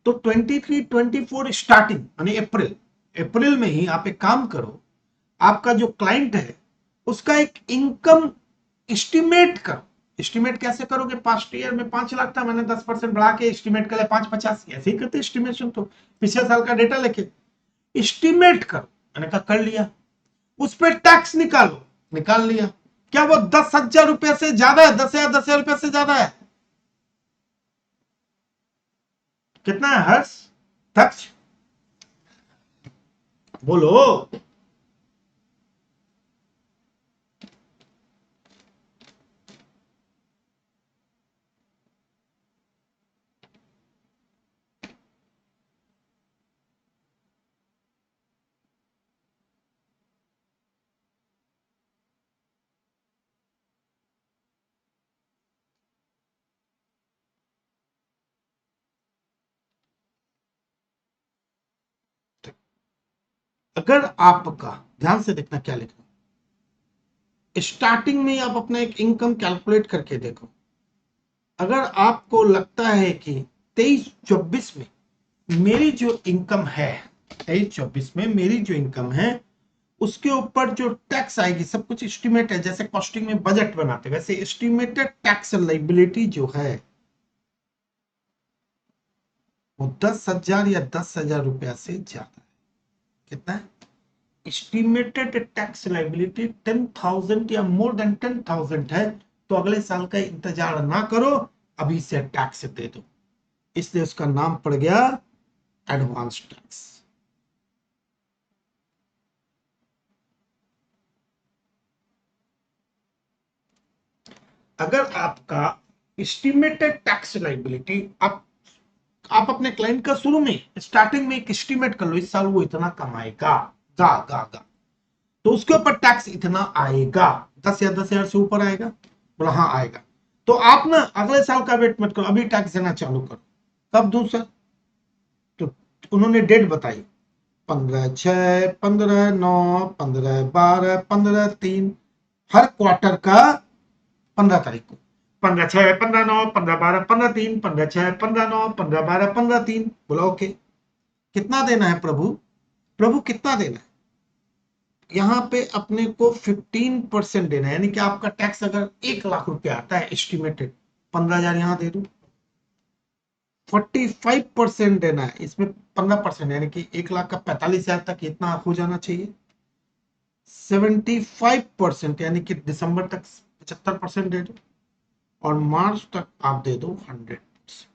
तो 23-24 स्टार्टिंग यानी अप्रैल, अप्रैल में ही आप एक काम करो, आपका जो क्लाइंट है उसका एक इनकम एस्टिमेट करो। एस्टिमेट कैसे करोगे? पास्ट ईयर में 5 लाख था, मैंने 10% बढ़ा के एस्टिमेट कर लिया 5,85। ऐसे ही करते एस्टिमेशन, तो पिछले साल का डेटा लेके एस्टिमेट करो। मैंने कहा कर लिया। उस पर टैक्स निकालो, निकाल लिया। क्या वो 10,000 रुपए से ज्यादा है? 10,000 रुपए से ज्यादा है? कितना है हर्ष, दक्ष, बोलो। अगर आपका, ध्यान से देखना क्या लिखा, स्टार्टिंग में आप अपना एक इनकम कैलकुलेट करके देखो। अगर आपको लगता है कि 23-24 में मेरी जो इनकम है, 23-24 में मेरी जो इनकम है उसके ऊपर जो टैक्स आएगी, सब कुछ एस्टिमेट है, जैसे कॉस्टिंग में बजट बनाते वैसे एस्टिमेटेड टैक्स लाइबिलिटी जो है वो 10,000 या 10,000 रुपया से ज्यादा है। कितना है? एस्टिमेटेड टैक्स लाइबिलिटी 10,000 या मोर देन 10,000 है, तो अगले साल का इंतजार ना करो, अभी से टैक्स दे दो। इसलिए उसका नाम पड़ गया एडवांस टैक्स। अगर आपका एस्टिमेटेड टैक्स लाइबिलिटी, आप अपने क्लाइंट का शुरू में स्टार्टिंग में एक एस्टिमेट कर लो, इस साल वो इतना कमाएगा, गा गा गा, तो उसके ऊपर टैक्स इतना आएगा, 10 या 10,000 से ऊपर आएगा, बोला हाँ आएगा, तो आप ना अगले साल का वेट मत करो, अभी टैक्स देना चालू करो। कब दूं सर? तो उन्होंने डेट बताई, 15/6, 15/9, 15/12, 15/3, हर क्वार्टर का 15 तारीख को, 15/6, 15/9, 15/12, 15/3, 15/6, 15/9, 15/12, 15/3, बोला ओके। कितना देना है प्रभु? प्रभु कितना देना है? यहाँ पे अपने को 15% देना है, यानी कि आपका टैक्स अगर 1 लाख रुपया आता है एस्टिमेटेड, 15,000 यहां दे दू, 45% देना है, इसमें 15%, यानी कि 1 लाख का 45,000 तक इतना हो जाना चाहिए। 75%, यानी कि दिसंबर तक 75% दे दो, और मार्च तक आप दे दो 100%।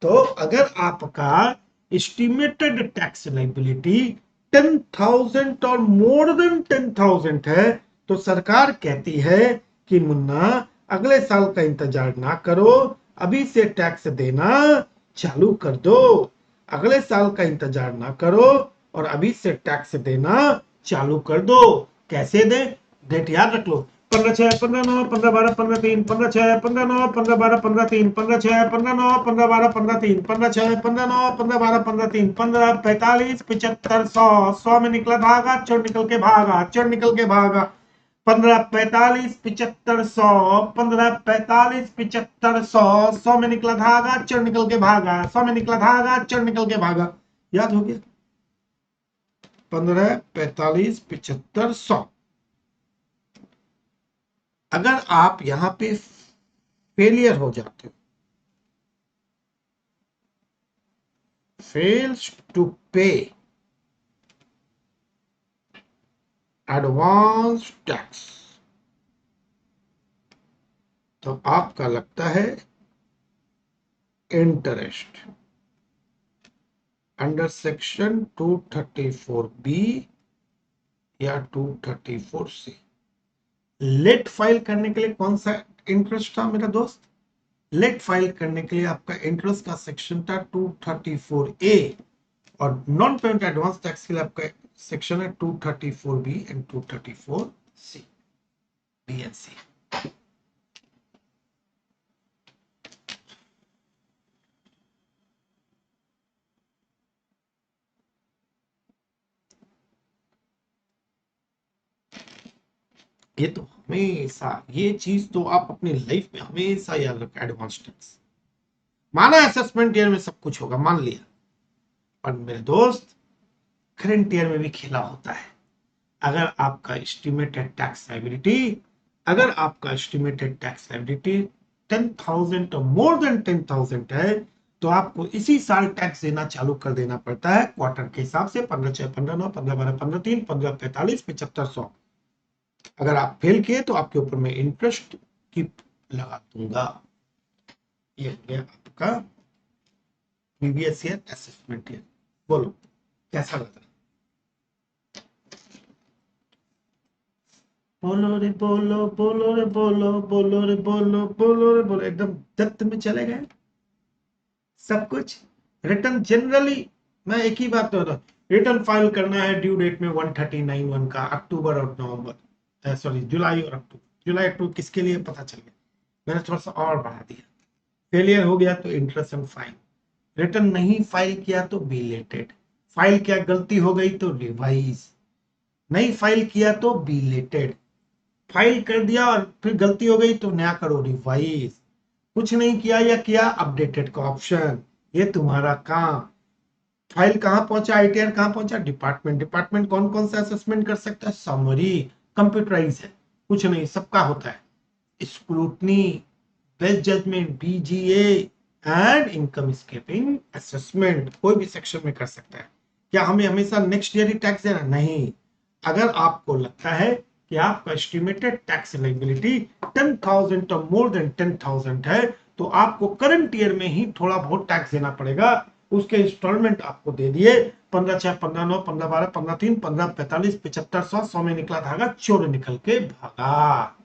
तो अगर आपका एस्टिमेटेड टैक्स लाइबिलिटी 10,000 और मोर देन 10,000 है, तो सरकार कहती है कि मुन्ना अगले साल का इंतजार ना करो, अभी से टैक्स देना चालू कर दो। अगले साल का इंतजार ना करो और अभी से टैक्स देना चालू कर दो। कैसे दे? डेट याद रख लो, 15/6, 15/9, 15/12, 15/3, 15/6, 15/9, 15/12, 15/3, 15/6, 15/9, 15/12, 15/3, 15/6, 15/9, 15/12, 15/3, 15, 45, 75, 100 में निकला धागा, चोर निकल के भागा, चोर निकल के भागा, 15, 45, 75, 100, 15, 45, 75, 100 में निकला धागा, चोर निकल के भागा, 100 में निकला धागा, चोर निकल के भागा। याद हो गया? 15, 45, 75, 100। अगर आप यहां पे फेलियर हो जाते हो, फेल्स टू पे एडवांस टैक्स, तो आपका लगता है इंटरेस्ट अंडर सेक्शन 234B या 234C। लेट फाइल करने के लिए कौन सा इंटरेस्ट था मेरा दोस्त? लेट फाइल करने के लिए आपका इंटरेस्ट का सेक्शन था 234A, और नॉन पेमेंट एडवांस टैक्स के लिए आपका सेक्शन है 234B and 234C, B and सी। ये तो हमेशा, ये चीज तो आप अपनी लाइफ में हमेशा याद रखें, एडवांस टैक्स। माना असेसमेंट ईयर में सब कुछ होगा, मान लिया, पर मेरे दोस्त करंट ईयर में भी खेला होता है। अगर आपका एस्टिमेटेड टैक्स लायबिलिटी, अगर आपका एस्टिमेटेड टैक्स लायबिलिटी 10,000 और मोर देन 10,000 है, तो आपको इसी साल टैक्स देना चालू कर देना पड़ता है क्वार्टर के हिसाब से, 15/6, 15/9, 15/12, 15/3, 15/45, 75, 100। अगर आप फेल किए तो आपके ऊपर मैं इंटरेस्ट की लगा दूंगा। ये हो गया आपका प्रीवियस ईयर असेसमेंट ईयर। बोलो कैसा लग रहा है? बोलो रे बोलो, बोलो रे बोलो, बोलो रे बोलो, बोलो रे बोलो, एकदम डेप्थ में चले गए सब कुछ। रिटर्न जनरली मैं एक ही बात बता रहा हूँ, रिटर्न फाइल करना है ड्यू डेट में 139(1) का, अक्टूबर और नवंबर, सॉरी जुलाई और अक्टूबर, जुलाई अक्टूबर किसके लिए पता चल गया, मैंने थोड़ा सा और बढ़ा दिया। फेलियर हो गया तो इंटरेस्ट एंड फाइन, रिटर्न नहीं फाइल किया तो बिलेटेड, फाइल किया गलती हो गई तो रिवाइज, नहीं फाइल किया तो बिलेटेड, फाइल कर दिया और फिर गलती हो गई तो नया करो रिवाइज, कुछ नहीं किया या किया अपडेटेड का ऑप्शन, ये तुम्हारा काम। फाइल कहां पहुंचा, आईटीआर कहां पहुंचा, डिपार्टमेंट, डिपार्टमेंट कौन कौन सा असेसमेंट कर सकता है, समरी, कंप्यूटराइज है, कुछ नहीं, सबका होता है। Scrutiny, best judgement, BGA and income escaping assessment, कोई भी सेक्शन में कर सकता है। क्या हमें हमेशा नेक्स्ट ईयर ही टैक्स देना? नहीं। अगर आपको लगता है कि आपका एस्टिमेटेड टैक्स लायबिलिटी 10,000 और मोर देन 10,000 है, तो आपको करंट ईयर में ही थोड़ा बहुत टैक्स देना पड़ेगा। उसके इंस्टॉलमेंट आपको दे दिए, 15/6, 15/9, 15/12, 15/3, 15/45, 75, 100 में निकला धागा, चोर निकल के भागा।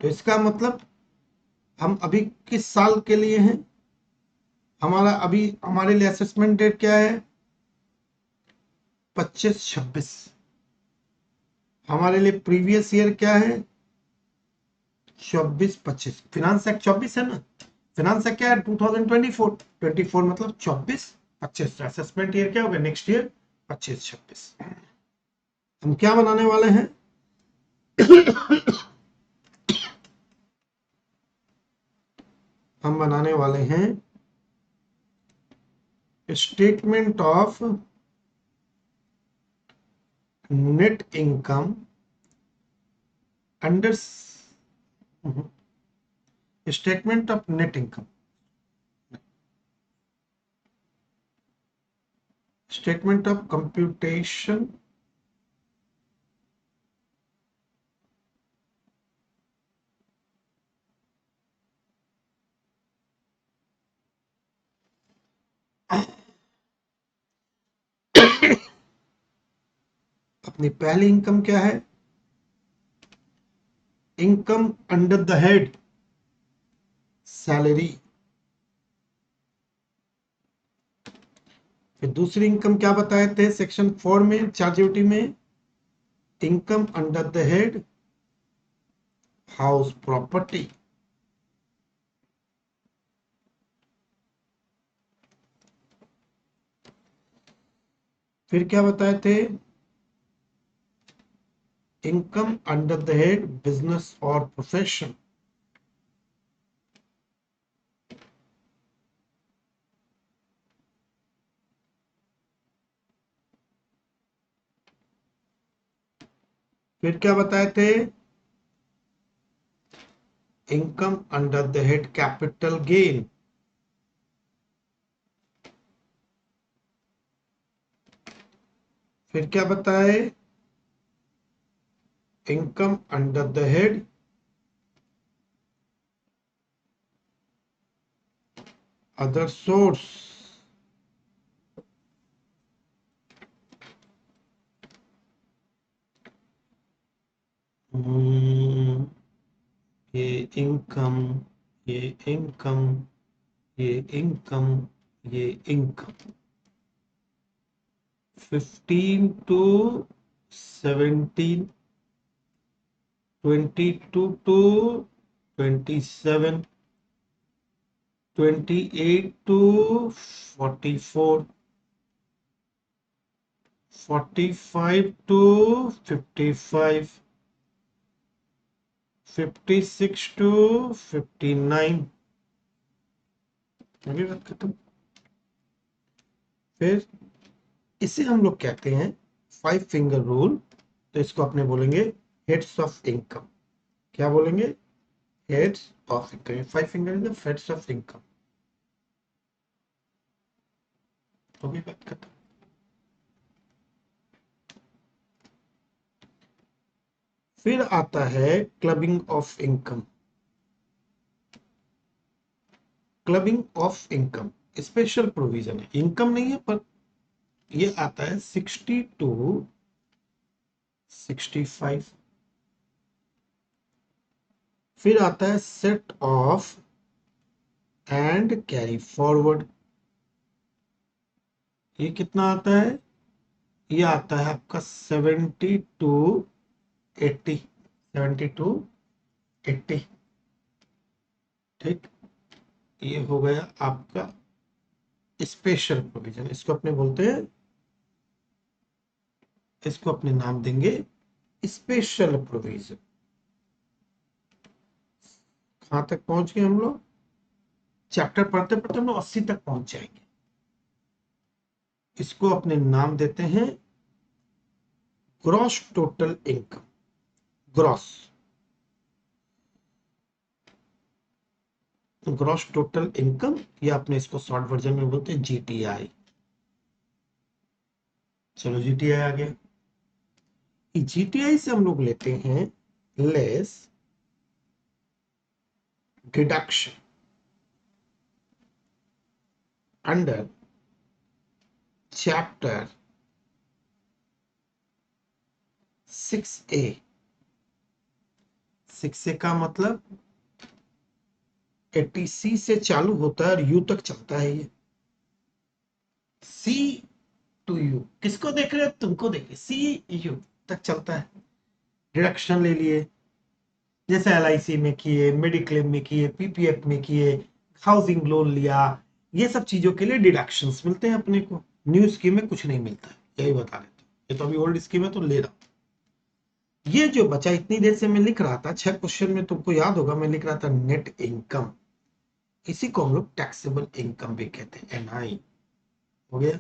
तो इसका मतलब हम अभी किस साल के लिए हैं, हमारा अभी हमारे लिए असेसमेंट डेट क्या है, 25-26। हमारे लिए प्रीवियस ईयर क्या है, 24-25। फिनांस एक्ट 24 है ना, फिनांस एक्ट क्या है, 2024। 24 मतलब 24-25। असेसमेंट ईयर क्या होगा, नेक्स्ट ईयर 25-26। हम क्या बनाने वाले हैं, हम बनाने वाले हैं statement of net income under statement of net income, statement of computation अपनी पहली इनकम क्या है, income under the head salary. फिर दूसरी इनकम क्या बताए थे सेक्शन 4 में चार्जिविटी में, income under the head house property. फिर क्या बताए थे, income under the head business और प्रोफेशन। फिर क्या बताए थे, income under the head capital gain. फिर क्या बताए, income under the head other source. ये इनकम, ये इनकम, ये इनकम, ये income. 15 to 17, 22 to 27, 28 to 44, 45 to 55, 56 to 59। अभी बात खत्म। फिर इसे हम लोग कहते हैं 5 फिंगर रूल। तो इसको अपने बोलेंगे हेड्स ऑफ इनकम। क्या बोलेंगे, heads of income. 5 finger is the heads of income. तो भी बात खत्म। फिर आता है clubbing of income. Clubbing of income special provision है, इनकम नहीं है पर ये आता है 60 टू 65। फिर आता है set of and carry forward. ये कितना आता है, ये आता है आपका 70 टू 80, 70 टू 80। ठीक, ये हो गया आपका स्पेशल प्रोविजन। इसको अपने बोलते हैं, इसको अपने नाम देंगे स्पेशल प्रोविजन। कहां तक पहुंच गए हम लोग, चैप्टर पढ़ते पढ़ते हम लोग 80 तक पहुंच जाएंगे। इसको अपने नाम देते हैं gross total income. Gross, gross total income, या अपने इसको शॉर्ट वर्जन में बोलते हैं जीटीआई। चलो जीटीआई आ गया। जीटीआई से हम लोग लेते हैं less deduction under chapter 6A 6 से का मतलब 80C से चालू होता है और U तक चलता है ये। C टू U, किसको देख रहे हो? तुमको देखिए, CU तक चलता है। डिडक्शन ले लिए, जैसे LIC में किए, मेडिक्लेम में किए, PPF में किए, हाउसिंग लोन लिया, ये सब चीजों के लिए डिडक्शंस मिलते हैं अपने को। न्यू स्कीम में कुछ नहीं मिलता है, यही बता देता हूँ। ये तो अभी ओल्ड स्कीम है तो ले रहा हूं। ये जो बचा इतनी देर से मैं लिख रहा था, 6 क्वेश्चन में तुमको याद होगा मैं लिख रहा था नेट इनकम। इसी को हम लोग टैक्सेबल इनकम भी कहते हैं, NI हो गया।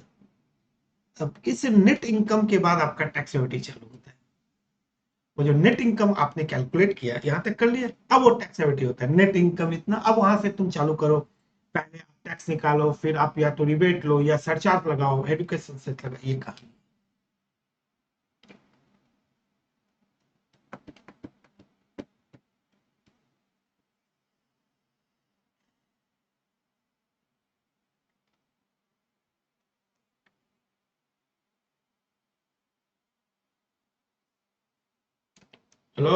अब किस नेट इनकम के बाद आपका टैक्सेबिलिटी चालू होता है। वो जो नेट इनकम आपने कैलकुलेट किया, यहां तक कर लिया, अब वो टैक्सेबिलिटी होता है। नेट इनकम इतना, अब वहां से तुम चालू करो। पहले आप टैक्स निकालो, फिर आप या तो रिबेट लो या सरचार्ज लगाओ, एजुकेशन से लगा, ये कहानी। हेलो,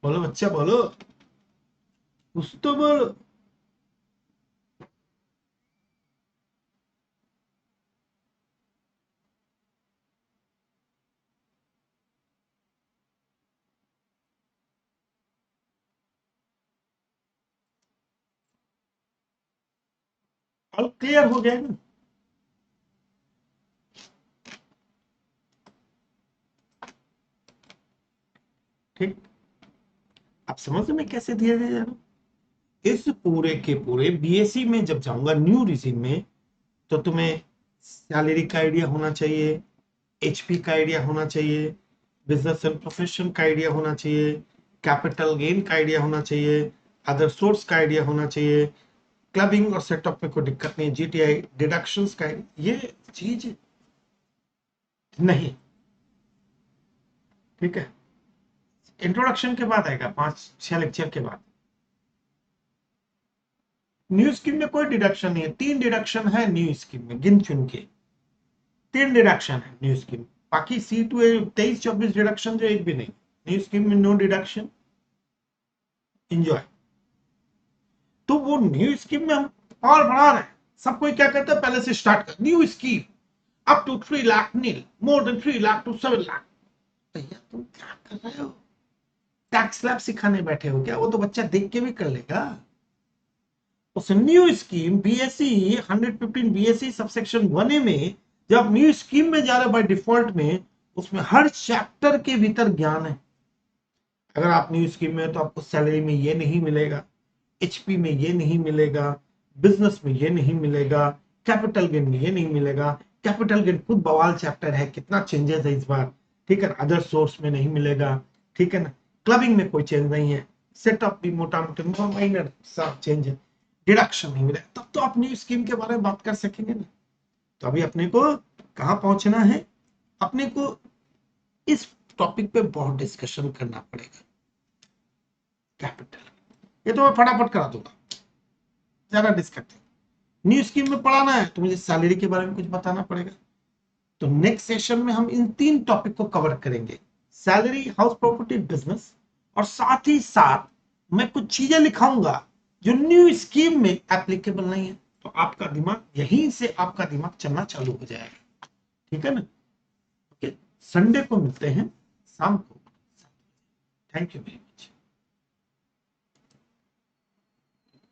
बोलो बच्चा बोलो, कुछ तो बोलो। ऑल क्लियर हो गया ना? ठीक, आप समझ में कैसे दिया जा रहा? इस पूरे के पूरे BSc में जब जाऊंगा न्यू रिजिम में, तो तुम्हें सैलरी का आइडिया होना चाहिए, HP का आइडिया होना चाहिए, बिजनेस एंड प्रोफेशन का आइडिया होना चाहिए, कैपिटल गेन का आइडिया होना चाहिए, अदर सोर्स का आइडिया होना चाहिए, क्लबिंग और सेटअप में कोई दिक्कत नहीं, GTI डिडक्शंस का, ये चीज नहीं। ठीक है, इंट्रोडक्शन के बाद आएगा, 5-6 लेक्चर के बाद। न्यू स्कीम में कोई डिडक्शन नहीं है, 3 डिडक्शन है न्यू स्कीम में, गिन चुन के 3 डिडक्शन है न्यू स्कीम। बाकी C2 23-24 डिडक्शन जो एक भी नहीं। न्यू स्कीम में नो डिडक्शन, एंजॉय। तो वो न्यू स्कीम में हम और बढ़ा रहे हैं। सब कोई क्या कहता है, पहले से स्टार्ट कर, new scheme up to 3 lakh nil, more than 3 lakh to 7 lakh. भैया तुम क्या कर रहे हो? टैक्स स्लैब सिखाने बैठे हो क्या? वो तो बच्चा देख के भी कर लेगा। उस new scheme BSc 115 BSc subsection 1A में, जब न्यू स्कीम में जा रहे बाय डिफॉल्ट में, उसमें हर चैप्टर के भीतर ज्ञान है। अगर आप न्यू स्कीम में, तो आपको सैलरी में ये नहीं मिलेगा, HP में ये नहीं मिलेगा, बिजनेस में ये नहीं मिलेगा, कैपिटल गेन में ये नहीं मिलेगा। कैपिटल गेन खुद बवाल चैप्टर है, कितना चेंजेस है इस बार। ठीक है, अदर सोर्स में नहीं मिलेगा। ठीक है ना, क्लबिंग में कोई चेंज नहीं है, सेटअप भी मोटा मोटा माइनर सा चेंज है, डिडक्शन नहीं मिलेगा। तब तो आप न्यू स्कीम के बारे में बात कर सकेंगे ना। तो अभी अपने को कहाँ पहुंचना है? अपने को इस टॉपिक पे बहुत डिस्कशन करना पड़ेगा। कैपिटल, ये तो मैं फटाफट करा दूंगा, ज्यादा डिस्कस। न्यू स्कीम में पढ़ाना है तो मुझे सैलरी के बारे में कुछ बताना पड़ेगा। तो नेक्स्ट सेशन में हम इन 3 टॉपिक को कवर करेंगे, सैलरी, हाउस प्रॉपर्टी, बिजनेस। और साथ ही साथ मैं कुछ चीजें लिखाऊंगा जो न्यू स्कीम में एप्लीकेबल नहीं है। तो आपका दिमाग यहीं से, आपका दिमाग चलना चालू हो जाएगा। ठीक है ना? ओके, संडे को मिलते हैं शाम को। Thank you very much.